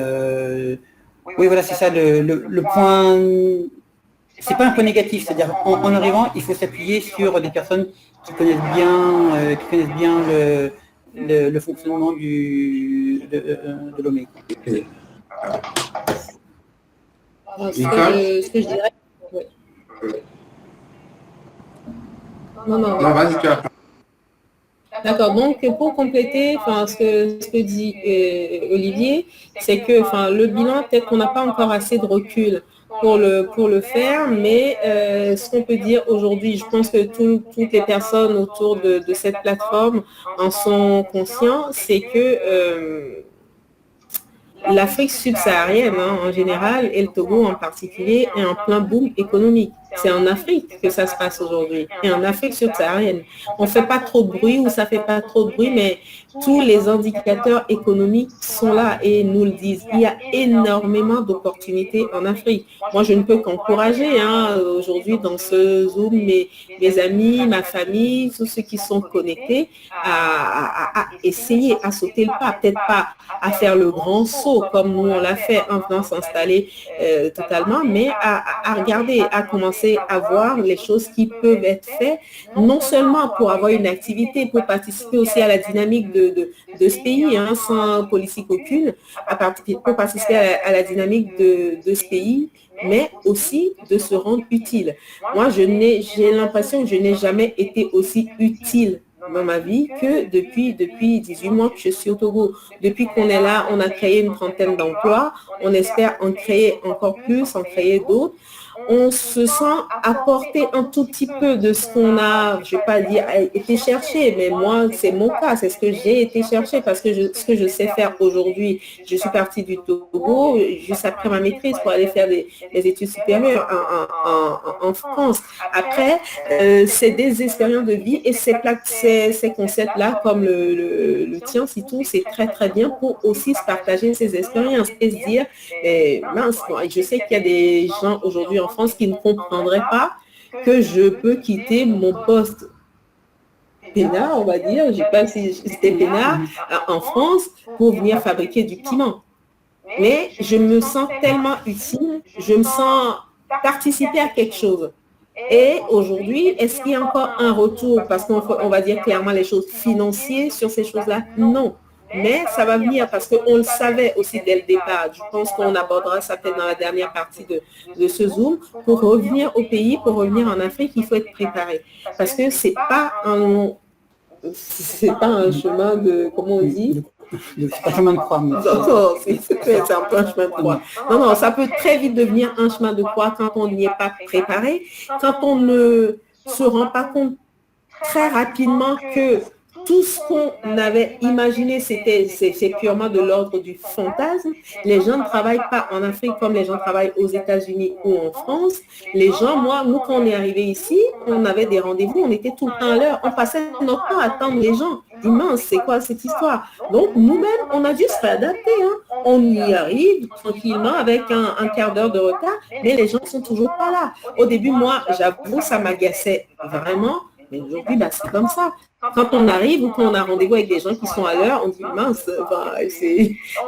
oui, voilà, c'est ça le point. C'est pas un point négatif, c'est-à-dire en arrivant, il faut s'appuyer sur des personnes qui connaissent bien le fonctionnement de l'OME. Ce que je dirais. Oui. Non, vas-y, tu as. D'accord, donc pour compléter, ce que dit Olivier, c'est que le bilan, peut-être qu'on n'a pas encore assez de recul pour le faire, mais ce qu'on peut dire aujourd'hui, je pense que toutes les personnes autour de cette plateforme en sont conscients, c'est que l'Afrique subsaharienne en général et le Togo en particulier est en plein boom économique. C'est en Afrique que ça se passe aujourd'hui, et en Afrique subsaharienne. On ne fait pas trop de bruit ou ça ne fait pas trop de bruit, mais tous les indicateurs économiques sont là et nous le disent. Il y a énormément d'opportunités en Afrique. Moi, je ne peux qu'encourager aujourd'hui dans ce Zoom mes amis, ma famille, tous ceux qui sont connectés à essayer, à sauter le pas. Peut-être pas à faire le grand saut comme nous on l'a fait en venant s'installer totalement, mais à regarder, à commencer à voir les choses qui peuvent être faites, non seulement pour avoir une activité, pour participer aussi à la dynamique de ce pays, sans politique aucune, pour participer à la dynamique de ce pays, mais aussi de se rendre utile. Moi, j'ai l'impression que je n'ai jamais été aussi utile dans ma vie que depuis 18 mois que je suis au Togo. Depuis qu'on est là, on a créé une trentaine d'emplois, on espère en créer encore plus, en créer d'autres. On se sent apporter un tout petit peu de ce qu'on a, je ne vais pas dire été chercher, mais moi, c'est mon cas, c'est ce que j'ai été chercher parce que ce que je sais faire aujourd'hui, je suis partie du Togo juste après ma maîtrise pour aller faire des études supérieures en France. Après, c'est des expériences de vie et ces concepts-là, comme le tien, si tout, c'est très très bien pour aussi se partager ces expériences et se dire, mince, je sais qu'il y a des gens aujourd'hui en France qui ne comprendraient pas que je peux quitter mon poste peinard, on va dire, je ne sais pas si c'était peinard, en France pour venir fabriquer du piment. Mais je me sens tellement utile, je me sens participer à quelque chose. Et aujourd'hui, est-ce qu'il y a encore un retour, parce qu'on va dire clairement les choses financières sur ces choses-là? Non. Mais ça va venir parce qu'on le savait aussi dès le départ. Je pense qu'on abordera ça peut-être dans la dernière partie de ce Zoom. Pour revenir au pays, pour revenir en Afrique, il faut être préparé. Parce que c'est pas un chemin de, comment on dit? C'est pas un chemin de croix. Non, c'est un peu un chemin de croix. Non, ça peut très vite devenir un chemin de croix quand on n'y est pas préparé, quand on ne se rend pas compte très rapidement que tout ce qu'on avait imaginé, c'est purement de l'ordre du fantasme. Les gens ne travaillent pas en Afrique comme les gens travaillent aux États-Unis ou en France. Les gens, nous, quand on est arrivé ici, on avait des rendez-vous, on était tout le temps à l'heure. On passait notre temps à attendre les gens. Mince, c'est quoi cette histoire? Donc, nous-mêmes, on a dû se réadapter. On y arrive tranquillement avec un quart d'heure de retard, mais les gens ne sont toujours pas là. Au début, moi, j'avoue, ça m'agaçait vraiment. Mais aujourd'hui, c'est comme ça. Quand on arrive ou quand on a rendez-vous avec des gens qui sont à l'heure, on dit mince,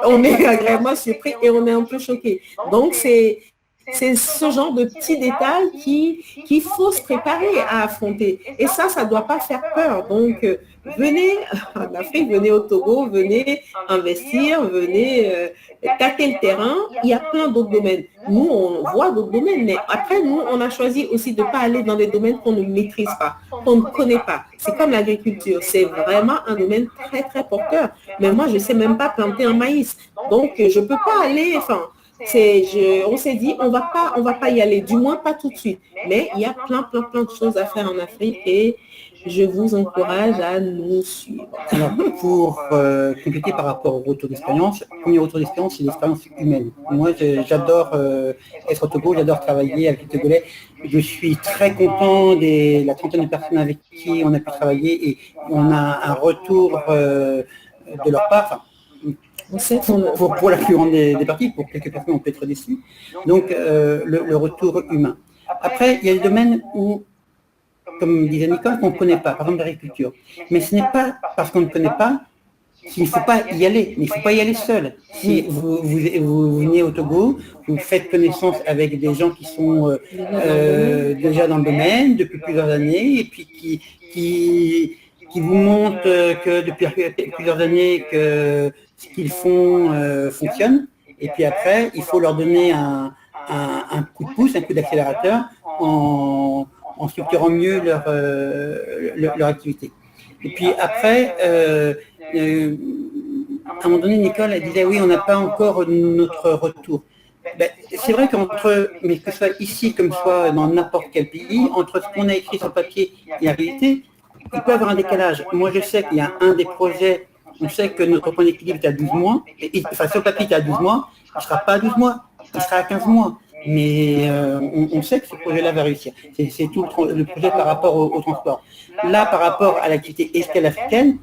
on est agréablement surpris et on est un peu choqué. Donc, c'est ce genre de petits détails qu'il faut se préparer à affronter. Et ça ne doit pas faire peur. Donc, venez en Afrique, venez au Togo, venez investir, venez tâter le terrain. Il y a plein d'autres domaines. Nous, on voit d'autres domaines, mais après, nous, on a choisi aussi de ne pas aller dans des domaines qu'on ne maîtrise pas, qu'on ne connaît pas. C'est comme l'agriculture. C'est vraiment un domaine très, très porteur. Mais moi, je ne sais même pas planter un maïs. Donc, je ne peux pas aller... on s'est dit, on va pas y aller, du moins pas tout de suite. Mais il y a plein de choses à faire en Afrique et je vous encourage à nous suivre. Alors, pour compléter par rapport au retour d'expérience, le premier retour d'expérience, c'est l'expérience humaine. Moi, j'adore être au Togo, j'adore travailler avec les Togolais. Je suis très content de la trentaine de personnes avec qui on a pu travailler et on a un retour de leur part. Pour la plus grande des parties, pour quelques personnes on peut être déçu. Donc le retour humain. Après, il y a des domaines où, comme disait Nicole, qu'on ne connaît pas, par exemple l'agriculture. Mais ce n'est pas parce qu'on ne connaît pas qu'il ne faut pas y aller, mais il ne faut pas y aller seul. Si vous venez au Togo, vous faites connaissance avec des gens qui sont déjà dans le domaine depuis plusieurs années et puis qui vous montrent que depuis plusieurs années que ce qu'ils font fonctionne. Et puis après, il faut leur donner un coup de pouce, un coup d'accélérateur en structurant mieux leur activité. Et puis après, à un moment donné, Nicole elle disait oui, on n'a pas encore notre retour. C'est vrai mais que ce soit ici comme soit dans n'importe quel pays, entre ce qu'on a écrit sur papier et la réalité, il peut y avoir un décalage. Moi, je sais qu'il y a un des projets, on sait que notre point d'équilibre est à 12 mois, sur le papier, il est à 12 mois, il ne sera pas à 12 mois, il sera à 15 mois. Mais on sait que ce projet-là va réussir. C'est tout le projet par rapport au transport. Là, par rapport à l'activité escale africaine,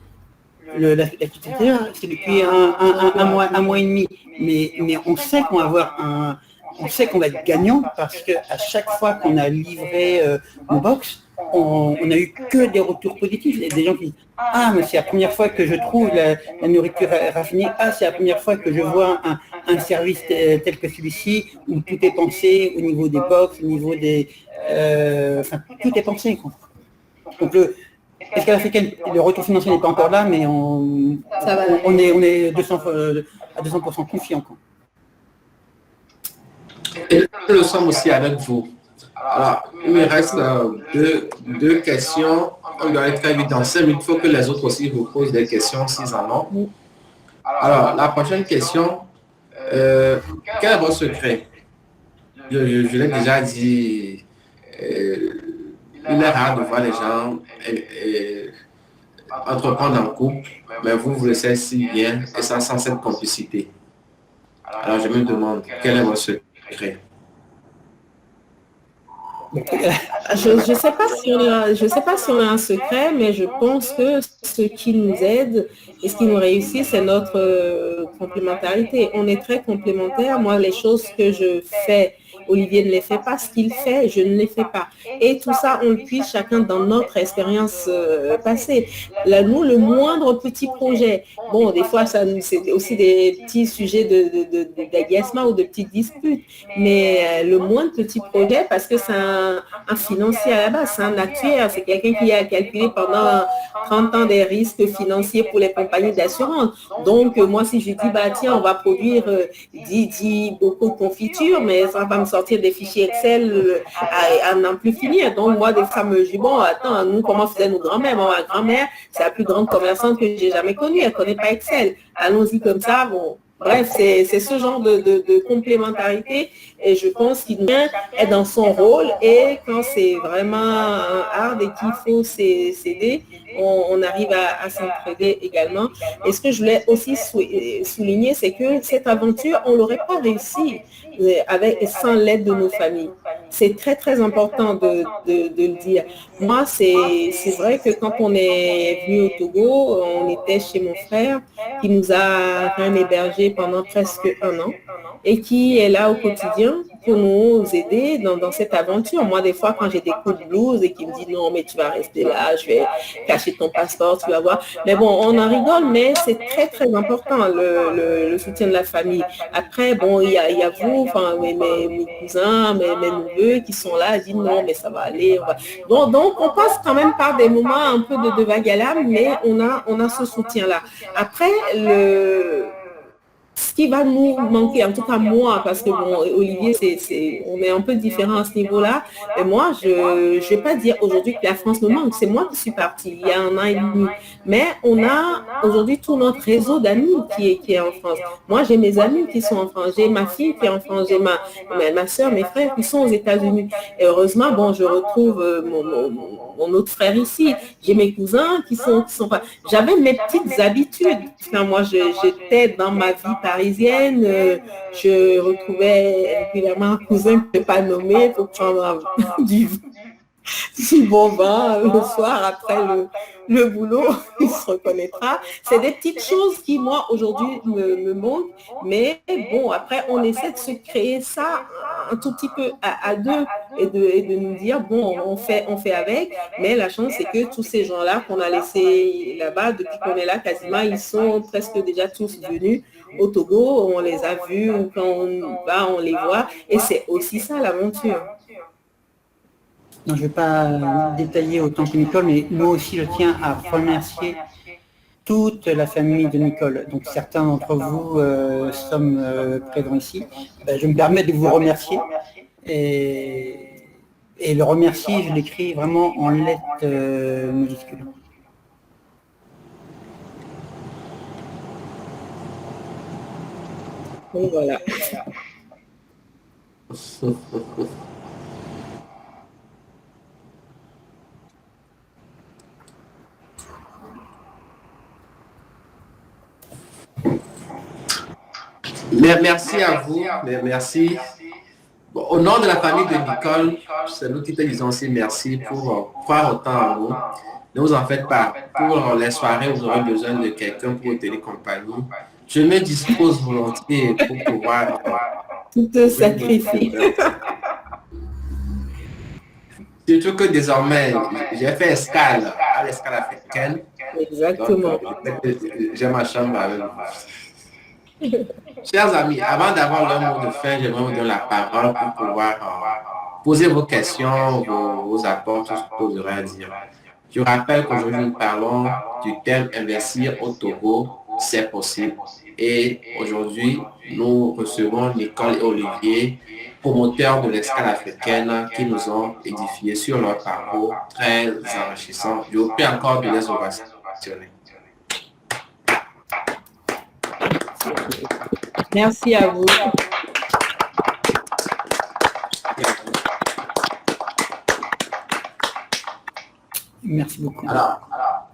l'activité c'est depuis un mois et demi. Mais on sait qu'on va avoir on sait qu'on va être gagnant parce qu'à chaque fois qu'on a livré nos box, on a eu que des retours positifs. Des gens qui disent « Ah, mais c'est la première fois que je trouve la nourriture raffinée. Ah, c'est la première fois que je vois un service tel que celui-ci où tout est pensé au niveau des box, au niveau des... tout est pensé. Quoi. » Donc, l'escale africaine, le retour financier n'est pas encore là, mais on est à 200% confiant. Quoi. Et nous le sommes aussi avec vous. Alors, il me reste deux questions. On doit être très vite dans 5 minutes. Il faut que les autres aussi vous posent des questions s'ils en ont. Alors, la prochaine question, quel est votre secret? Je l'ai déjà dit, il est rare de voir les gens entreprendre en couple, mais vous le savez si bien et ça sans cette complicité. Alors, je me demande, quel est votre secret? Je ne sais pas si on a un secret, mais je pense que ce qui nous aide et ce qui nous réussit, c'est notre complémentarité. On est très complémentaires. Moi, les choses que je fais, Olivier ne les fait pas. Ce qu'il fait, je ne les fais pas. Et tout ça, on le puise chacun dans notre expérience passée. Là, nous, le moindre petit projet, bon, des fois, c'est aussi des petits sujets d'agacement ou de petites disputes, mais le moindre petit projet, parce que c'est un financier à la base, c'est un actuaire, c'est quelqu'un qui a calculé pendant 30 ans des risques financiers pour les compagnies d'assurance. Donc, moi, si je dis, tiens, on va produire 10 beaucoup de confitures, mais ça va me sortir des fichiers Excel à n'en plus finir. Donc, moi, des fois, je dis, bon, attends, nous, comment faisaient nos grands-mères? Ma grand-mère, c'est la plus grande commerçante que j'ai jamais connue. Elle ne connaît pas Excel. Allons-y comme ça, bon. Bref, c'est ce genre de complémentarité et je pense qu'il est dans son rôle et quand c'est vraiment hard et qu'il faut s'aider, on arrive à s'entraider également. Et ce que je voulais aussi souligner, c'est que cette aventure, on l'aurait pas réussi sans l'aide de nos familles. C'est très, très important de le dire. Moi, c'est vrai que quand on est venu au Togo, on était chez mon frère qui nous a rien hébergé pendant presque un an et qui est là au quotidien pour nous aider dans cette aventure. Moi, des fois, quand j'ai des coups de blues et qu'il me dit non, mais tu vas rester là, je vais cacher ton passeport, tu vas voir. Mais bon, on en rigole, mais c'est très, très important le soutien de la famille. Après, bon, il y a vous, enfin, mes cousins, mes neveux qui sont là, disent non, mais ça va aller. Bon, donc, on passe quand même par des moments un peu de vague à l'âme, mais on a ce soutien-là. Après, ce qui va nous manquer, en tout cas moi, parce que bon, Olivier, on est un peu différent à ce niveau-là, mais moi, je ne vais pas dire aujourd'hui que la France me manque, c'est moi qui suis partie il y a un an et demi, mais on a aujourd'hui tout notre réseau d'amis qui est en France. Moi, j'ai mes amis qui sont en France, j'ai ma fille qui est en France, j'ai ma soeur, mes frères qui sont aux États-Unis. Et heureusement, bon, je retrouve mon autre frère ici, j'ai mes cousins qui sont pas... J'avais mes petites habitudes. Quand moi, j'étais dans ma vie parisienne, je retrouvais régulièrement un cousin que je n'ai pas nommé pour prendre du bon vin le soir après le boulot, il se reconnaîtra. C'est des petites choses qui, moi, aujourd'hui, me manquent. Mais bon, après, on essaie de se créer ça un tout petit peu à deux et de nous dire, bon, on fait avec. Mais la chance, c'est que tous ces gens-là qu'on a laissés là-bas, depuis qu'on est là, quasiment, ils sont presque déjà tous venus au Togo. On les a vus, ou quand on va, on les voit. Et c'est aussi ça, l'aventure. Non, je ne vais pas détailler autant que Nicole, mais moi aussi, je tiens à remercier toute la famille de Nicole. Donc certains d'entre vous sommes présents ici. Je me permets de vous remercier. Et le remercier, je l'écris vraiment en lettres majuscules. Donc voilà. Merci à vous, merci. Bon, au nom de la famille de Nicole, c'est nous qui te disons aussi merci pour croire autant en nous. Ne vous en faites pas. Pour les soirées où vous aurez besoin de quelqu'un pour vous tenir compagnie, je me dispose volontiers pour pouvoir tout te sacrifier. Surtout que désormais, j'ai fait escale à l'escale africaine. Exactement. Donc, j'ai ma chambre avec vous. Chers amis, avant d'avoir le mot de fin, j'aimerais vous donner la parole pour pouvoir poser vos questions, vos apports, tout ce que vous aurez à dire. Je rappelle qu'aujourd'hui, nous parlons du thème investir au Togo, c'est possible. Et aujourd'hui, nous recevons Nicole et Olivier, promoteurs de l'escale africaine, qui nous ont édifiés sur leur parcours très enrichissant. Je vous prie encore de les ovationner. Merci à vous. Merci beaucoup. Alors,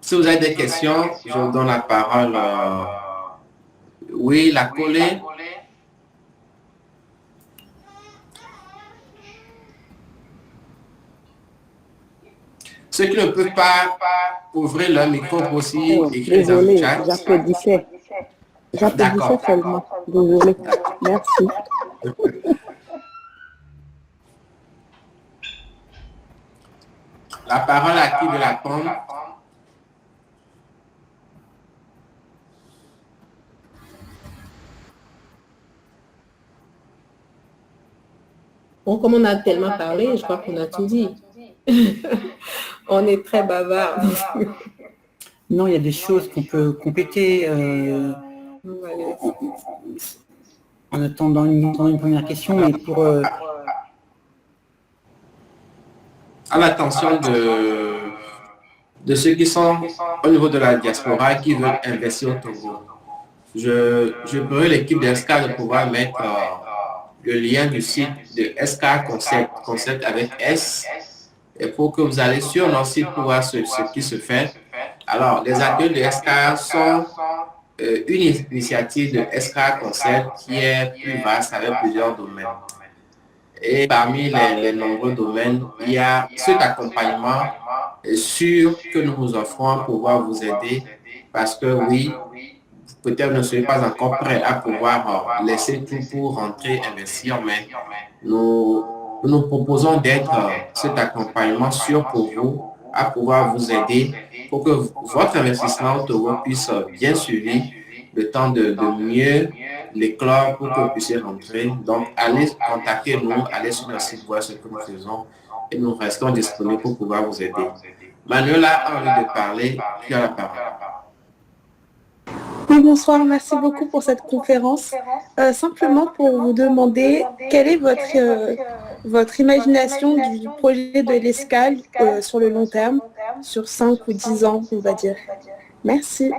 si vous avez des questions, je vous donne la parole. Oui, la collée. Ceux qui ne peuvent pas ouvrir leur micro aussi écrire dans le chat. J'applaudissais seulement. Désolé. Merci. La parole à qui de la prendre? Bon, comme on a tellement parlé, je crois qu'on a tout dit. On est très bavard. Non, il y a des choses qu'on peut compléter en attendant une première question, mais pour... À l'attention de ceux qui sont au niveau de la diaspora qui veulent investir au Togo. je prie l'équipe d'Escale de pouvoir mettre le lien du site de Escale Concept avec S, et pour que vous allez sur notre site pour voir ce qui se fait. Alors, les ateliers de Escale sont une initiative de Escale Concept qui est plus vaste avec plusieurs domaines. Et parmi les nombreux domaines, il y a cet accompagnement sûr que nous vous offrons pour pouvoir vous aider, parce que oui, peut-être ne soyez pas encore prêt à pouvoir laisser tout pour rentrer investir, mais nous proposons d'être cet accompagnement sûr pour vous, à pouvoir vous aider pour que votre investissement au Togo puisse bien suivi, le temps de mieux l'éclore pour que vous puissiez rentrer. Donc, allez contacter nous, allez sur notre site, voir ce que nous faisons et nous restons disponibles pour pouvoir vous aider. Manuela a envie de parler, tu as la parole. Oui, bonsoir, merci beaucoup pour cette conférence. Simplement pour vous demander quelle est votre imagination du projet de l'Escale sur le long terme, sur 5 ou 10 ans, on va dire. Merci.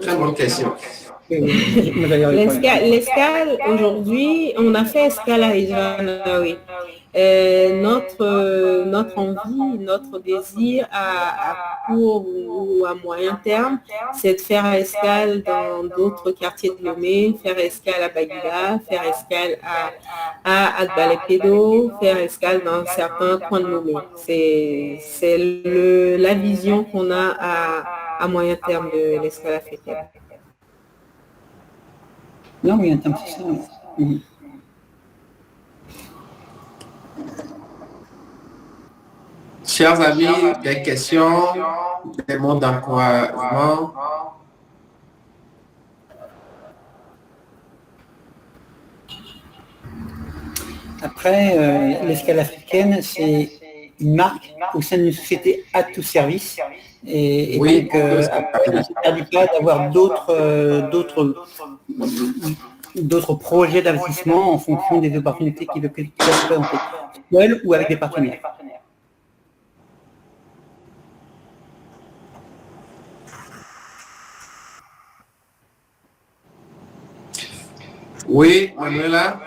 Très bonne question. L'escale, aujourd'hui, on a fait escale à Hijrana, oui. Notre envie, notre désir à court ou à moyen terme, c'est de faire escale dans d'autres quartiers de Lomé, faire escale à Baguila, faire escale à Agbalé-Pédo, faire escale dans certains coins de Lomé. C'est la vision qu'on a à moyen terme de l'escale africaine. Non, moyen terme, c'est ça. Chers amis, des questions, des mots d'encouragement. Après, l'escale africaine, c'est une marque au sein d'une société à tout service. Et Oui, donc, après, ça ne permet pas d'avoir d'autres projets d'investissement en fonction des opportunités qui peuvent se présenter, seul ou avec des partenaires. Oui, Manuela.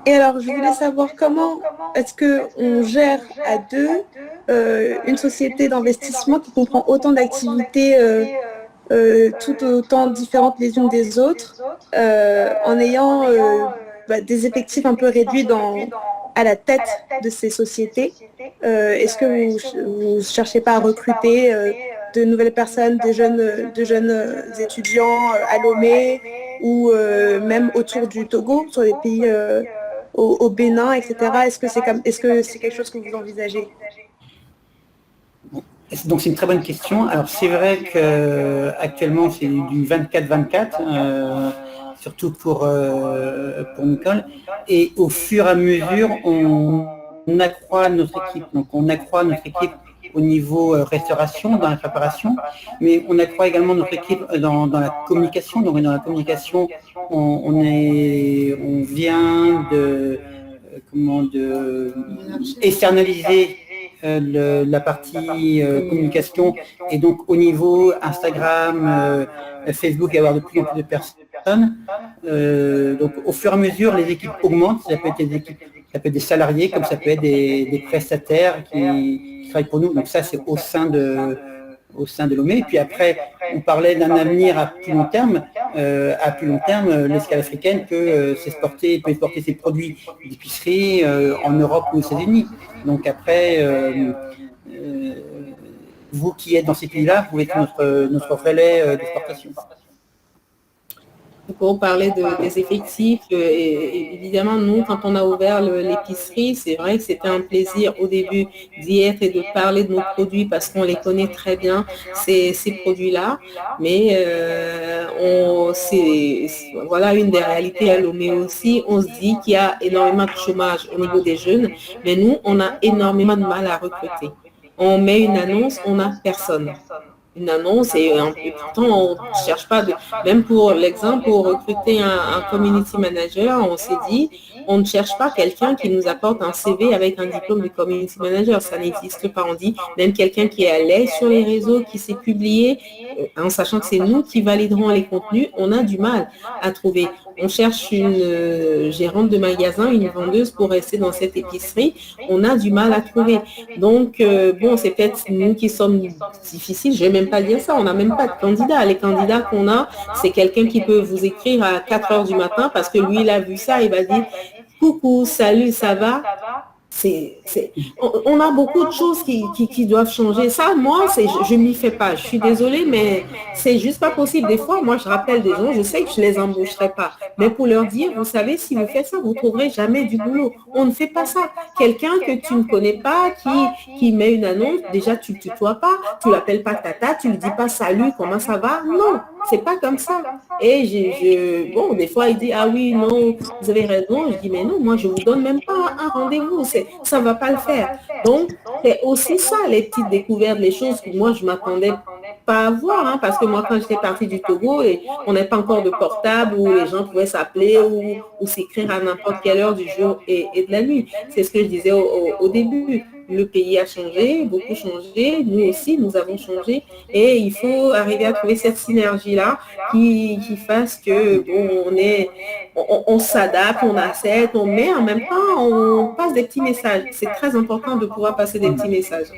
Et alors, je voulais savoir comment est-ce qu'on gère à deux une société d'investissement qui comprend autant d'activités tout autant différentes les unes des autres, en ayant des effectifs un peu réduits à la tête de ces sociétés. Est-ce que vous ne cherchez pas à recruter de nouvelles personnes, de jeunes étudiants à Lomé ou même autour du Togo, sur les pays au Bénin, etc. Est-ce que c'est quelque chose que vous envisagez? Donc c'est une très bonne question. Alors c'est vrai qu'actuellement c'est du 24-24, surtout pour Nicole. Et au fur et à mesure, on accroît notre équipe. Donc on accroît notre équipe au niveau restauration, dans la préparation, mais on accroît également notre équipe dans la communication. Donc dans la communication, on vient de externaliser la partie communication, et donc au niveau Instagram, Facebook, avoir de plus en plus de personnes. Donc au fur et à mesure, les équipes augmentent. Ça peut être des équipes, ça peut être des salariés, comme ça peut être des prestataires qui travaillent pour nous. Donc ça, c'est au sein de Lomé. Et puis après, on parlait d'un avenir à plus long terme. L'escale africaine peut exporter ses produits d'épicerie en Europe ou aux États-Unis. Donc après, vous qui êtes dans ces pays-là, vous pouvez être notre relais d'exportation. Pour parler des effectifs, évidemment, nous, quand on a ouvert l'épicerie, c'est vrai que c'était un plaisir au début d'y être et de parler de nos produits parce qu'on les connaît très bien, ces produits-là. Mais voilà une des réalités à Lomé aussi. On se dit qu'il y a énormément de chômage au niveau des jeunes, mais nous, on a énormément de mal à recruter. On met une annonce, on n'a personne. une annonce et pourtant on ne cherche pas de... Même pour l'exemple, pour recruter un community manager, on s'est dit, on ne cherche pas quelqu'un qui nous apporte un CV avec un diplôme de community manager. Ça n'existe pas. On dit même quelqu'un qui est à l'aise sur les réseaux, qui s'est publié, en sachant que c'est nous qui validerons les contenus, on a du mal à trouver. On cherche une gérante de magasin, une vendeuse pour rester dans cette épicerie. On a du mal à trouver. Donc, bon, c'est peut-être nous qui sommes difficiles. Je ne vais même pas dire ça. On n'a même pas de candidats. Les candidats qu'on a, c'est quelqu'un qui peut vous écrire à 4 heures du matin parce que lui, il a vu ça. Il va dire « Coucou, salut, ça va ?» On a beaucoup de choses qui doivent changer. Ça, moi, je m'y fais pas. Je suis désolée, mais c'est juste pas possible. Des fois, moi, je rappelle des gens, je sais que je les embaucherai pas. Mais pour leur dire, vous savez, si vous faites ça, vous trouverez jamais du boulot. On ne fait pas ça. Quelqu'un que tu ne connais pas, qui met une annonce, déjà, tu le tutoies pas, tu l'appelles pas tata, tu lui dis pas salut, comment ça va? Non, c'est pas comme ça. Et bon, des fois, il dit, ah oui, non, vous avez raison. Je dis, mais non, moi, je vous donne même pas un rendez-vous. Ça va pas le faire. Donc, c'est aussi ça, les petites découvertes, les choses que moi, je m'attendais pas à voir, hein, parce que moi, quand j'étais partie du Togo, et on n'avait pas encore de portable où les gens pouvaient s'appeler ou s'écrire à n'importe quelle heure du jour et de la nuit. C'est ce que je disais au début. Le pays a changé, beaucoup changé, nous aussi, nous avons changé, et il faut arriver à trouver cette synergie-là qui fasse que, bon, on s'adapte, on accepte, mais en même temps, on passe des petits messages. C'est très important de pouvoir passer des petits messages.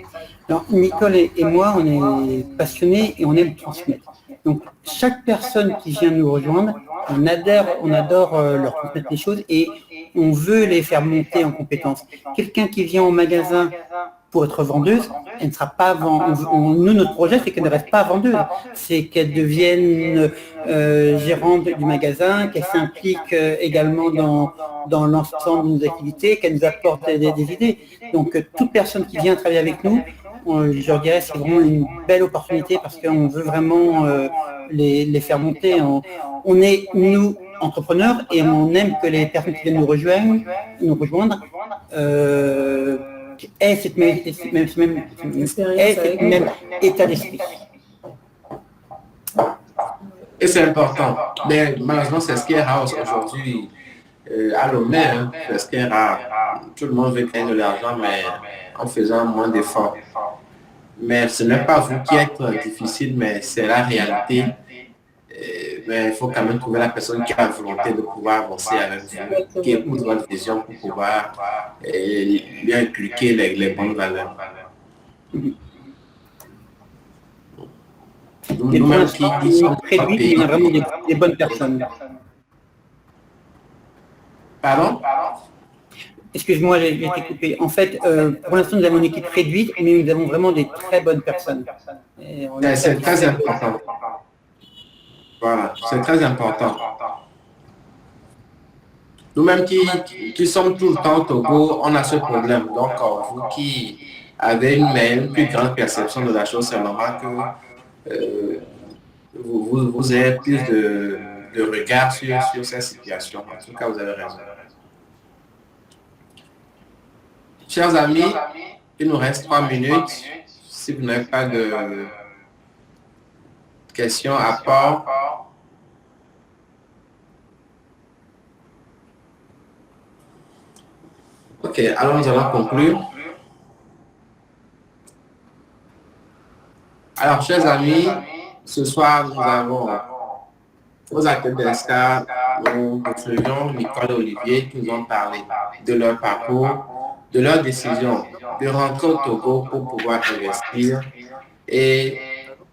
Alors, Nicole et moi, on est passionnés et on aime transmettre. Donc, chaque personne qui vient nous rejoindre, on adore leur transmettre les choses et on veut les faire monter en compétences. Quelqu'un qui vient au magasin pour être vendeuse, elle ne sera pas nous, notre projet, c'est qu'elle ne reste pas vendeuse. C'est qu'elle devienne gérante du magasin, qu'elle s'implique également dans l'ensemble de nos activités, qu'elle nous apporte des idées. Donc, toute personne qui vient travailler avec nous, je leur dirais, c'est vraiment une belle opportunité parce qu'on veut vraiment les faire monter. On est, nous, entrepreneurs, et on aime que les personnes qui viennent nous rejoindre aient cette même état d'esprit. Et c'est important. Mais malheureusement, c'est ce qui est rare aujourd'hui à l'honneur. Hein, c'est ce qui est rare. Tout le monde veut gagner de l'argent, mais en faisant moins d'efforts. Mais ce n'est pas vous qui êtes difficile, mais c'est la réalité. Mais il faut quand même trouver la personne qui a la volonté de pouvoir avancer avec vous, qui écoute votre vision pour pouvoir lui inculquer les bonnes valeurs. Nous-mêmes qui sont réduits, il y a vraiment des bonnes personnes. Pardon? Excuse-moi, j'ai été coupé. En fait, pour l'instant, nous avons une équipe réduite, mais nous avons vraiment des très bonnes personnes. C'est très important. Voilà, c'est très important. Nous-mêmes qui sommes tout le temps au Togo, on a ce problème. Donc, vous qui avez une plus grande perception de la chose, c'est normal que vous ayez plus de regard sur cette situation. En tout cas, vous avez raison. Chers amis, il nous reste 3 minutes. Si vous n'avez pas de questions à part, ok, alors nous allons conclure. Alors, chers amis, ce soir, nous avons aux acteurs d'Escar, nous recevons Nicole et Olivier qui nous ont parlé de leur parcours, de leur décision de rentrer au Togo pour pouvoir investir et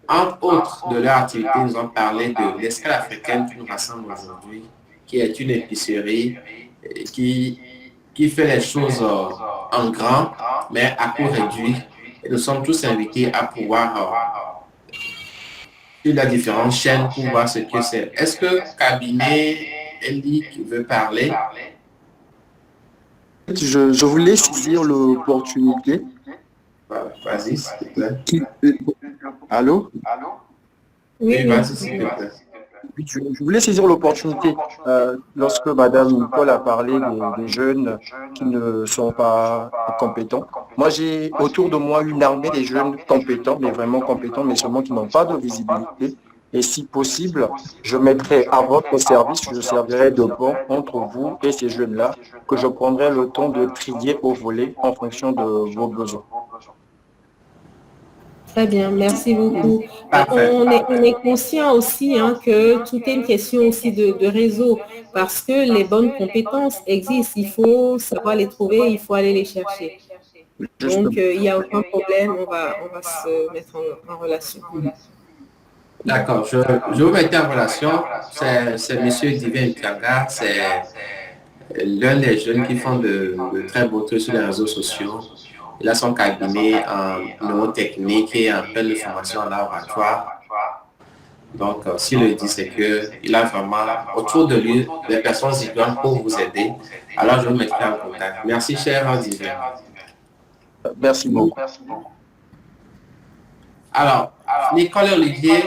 entre autres de leur activité, nous ont parlé de l'escale africaine qui nous rassemble aujourd'hui, qui est une épicerie qui fait les choses en grand, mais à coût réduit. Et nous sommes tous invités à pouvoir sur la différentes chaînes pour voir ce que c'est. Est-ce que cabinet Elie veut parler? Je voulais saisir l'opportunité. Vas-y, s'il te plaît. Allô? Oui, vas-y, s'il te plaît. puis, je voulais saisir l'opportunité. Lorsque Madame Nicole a parlé des jeunes qui ne sont pas compétents, moi, j'ai autour de moi une armée des jeunes compétents, mais vraiment compétents, mais seulement qui n'ont pas de visibilité. Et si possible, je mettrai à votre service, je servirai de pont entre vous et ces jeunes-là, que je prendrai le temps de trier au volet en fonction de vos besoins. Très bien, merci beaucoup. Parfait. On est conscient aussi que tout est une question aussi de réseau, parce que les bonnes compétences existent. Il faut savoir les trouver, il faut aller les chercher. Donc, il n'y a aucun problème, on va se mettre en relation. D'accord, je vous mettais en relation. C'est M. Divin Tiaga, c'est l'un des jeunes qui font de très beaux trucs sur les réseaux sociaux. Il a son cabinet en neurotechnique et en pleine formation en laboratoire. Donc, s'il le dit, c'est qu'il a vraiment autour de lui des personnes idéales pour vous aider. Alors, je vous mettrai en contact. Merci, cher Divin. Merci beaucoup. Alors, Nicole et Olivier,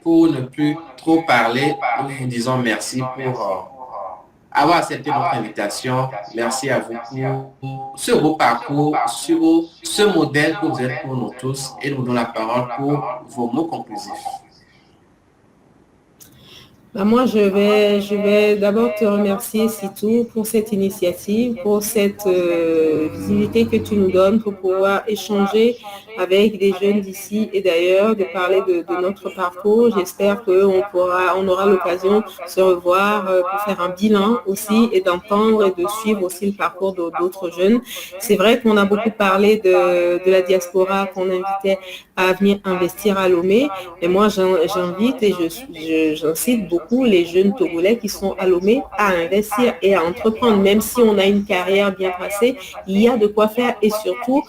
pour ne plus trop parler, nous vous disons merci pour avoir accepté notre invitation. Merci à vous sur vos parcours, sur ce modèle que vous êtes pour nous tous, et nous donnons la parole pour vos mots conclusifs. Moi, je vais d'abord te remercier, Sitou, pour cette initiative, pour cette visibilité que tu nous donnes pour pouvoir échanger avec des jeunes d'ici et d'ailleurs, de parler de notre parcours. J'espère qu'on aura l'occasion de se revoir pour faire un bilan aussi et d'entendre et de suivre aussi le parcours d'autres jeunes. C'est vrai qu'on a beaucoup parlé de la diaspora qu'on invitait à venir investir à Lomé, mais moi, j'invite et j'incite beaucoup les jeunes Togolais qui sont à Lomé à investir et à entreprendre. Même si on a une carrière bien tracée, il y a de quoi faire et surtout,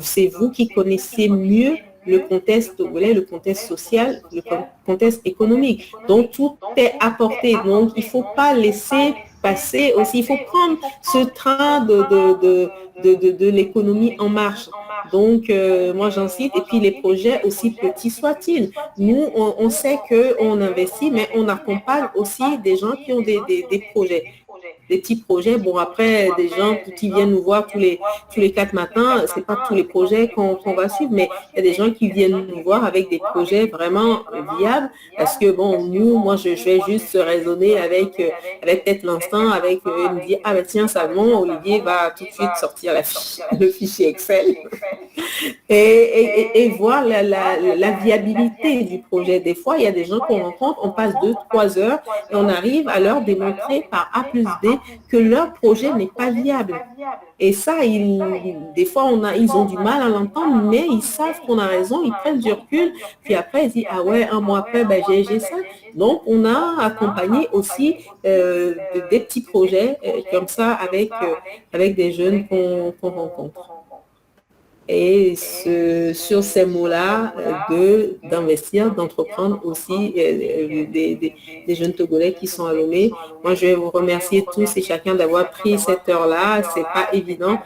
c'est vous qui connaissez mieux le contexte togolais, le contexte social, le contexte économique. Donc, tout est apporté. Donc, il ne faut pas laisser passer aussi. Il faut prendre ce train de l'économie en marche. Donc, moi, j'incite. Et puis, les projets, aussi petits soient-ils. Nous, on sait qu'on investit, mais on accompagne aussi des gens qui ont des projets. Des petits projets. Bon, après, des gens qui viennent nous voir tous les 4 matins, c'est pas tous les projets qu'on va suivre, mais il y a des gens qui viennent nous voir avec des projets vraiment viables. Parce que, bon, moi, je vais juste raisonner avec peut-être l'instinct, avec me dire, ah ben tiens, ça bon, Olivier va tout de suite sortir le fichier Excel et voir la viabilité du projet. Des fois, il y a des gens qu'on rencontre, on passe 2-3 heures et on arrive à leur démontrer par A plus B que leur projet n'est pas viable. Et ça, des fois, ils ont du mal à l'entendre, mais ils savent qu'on a raison, ils prennent du recul, puis après, ils disent, ah ouais, un mois après, ben, j'ai ça. Donc, on a accompagné aussi des petits projets comme ça avec des jeunes qu'on rencontre. Et sur ces mots-là, d'investir, d'entreprendre aussi des jeunes Togolais qui sont à Lomé. Moi, je vais vous remercier tous et chacun d'avoir pris cette heure-là. C'est pas évident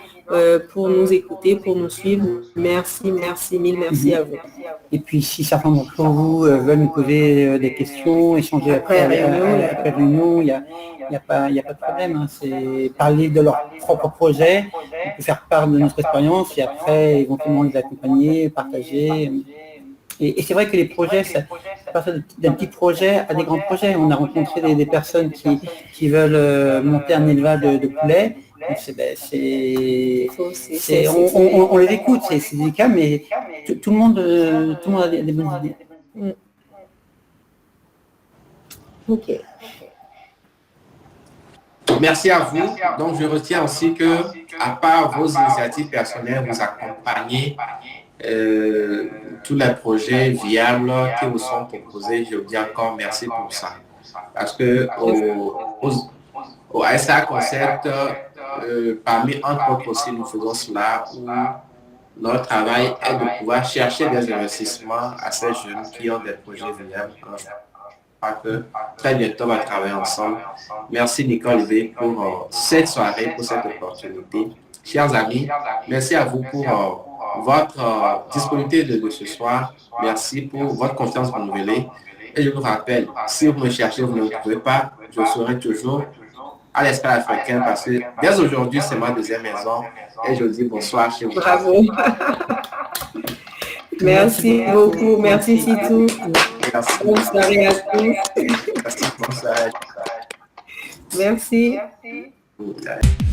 pour nous écouter, pour nous suivre. Merci, mille merci à vous. Et puis, si certains d'entre vous veulent nous poser des questions, échanger après réunion, il n'y a pas de problème. Hein. C'est parler de leur propre projet, on peut faire part de notre expérience et après, éventuellement, les accompagner, partager. Et c'est vrai que les projets, ça passe d'un petit projet à des grands projets. On a rencontré des personnes qui veulent monter un élevage de poulets. Donc on les écoute, c'est délicat, mais tout le monde a des bonnes idées. Ok. Merci à vous. Donc, je retiens aussi que, à part vos initiatives personnelles, vous accompagnez tous les projets viables qui vous sont proposés. Je vous dis encore merci pour ça. Parce que au ASA Concept, parmi entre autres aussi, nous faisons cela où notre travail est de pouvoir chercher des investissements à ces jeunes qui ont des projets viables. Que très bientôt on va travailler ensemble. Merci Nicole Olivier pour cette soirée, pour cette opportunité. Chers amis, merci à vous pour votre disponibilité de ce soir. Merci pour votre confiance renouvelée. Et je vous rappelle, si vous me cherchez, vous ne me trouvez pas, je serai toujours à l'Escale africaine parce que dès aujourd'hui, c'est ma deuxième maison et je dis bonsoir chez vous. Bravo. Merci beaucoup. Merci Sitou. Merci. Bonne soirée à tous. Merci. Bonsoir. Merci. Merci.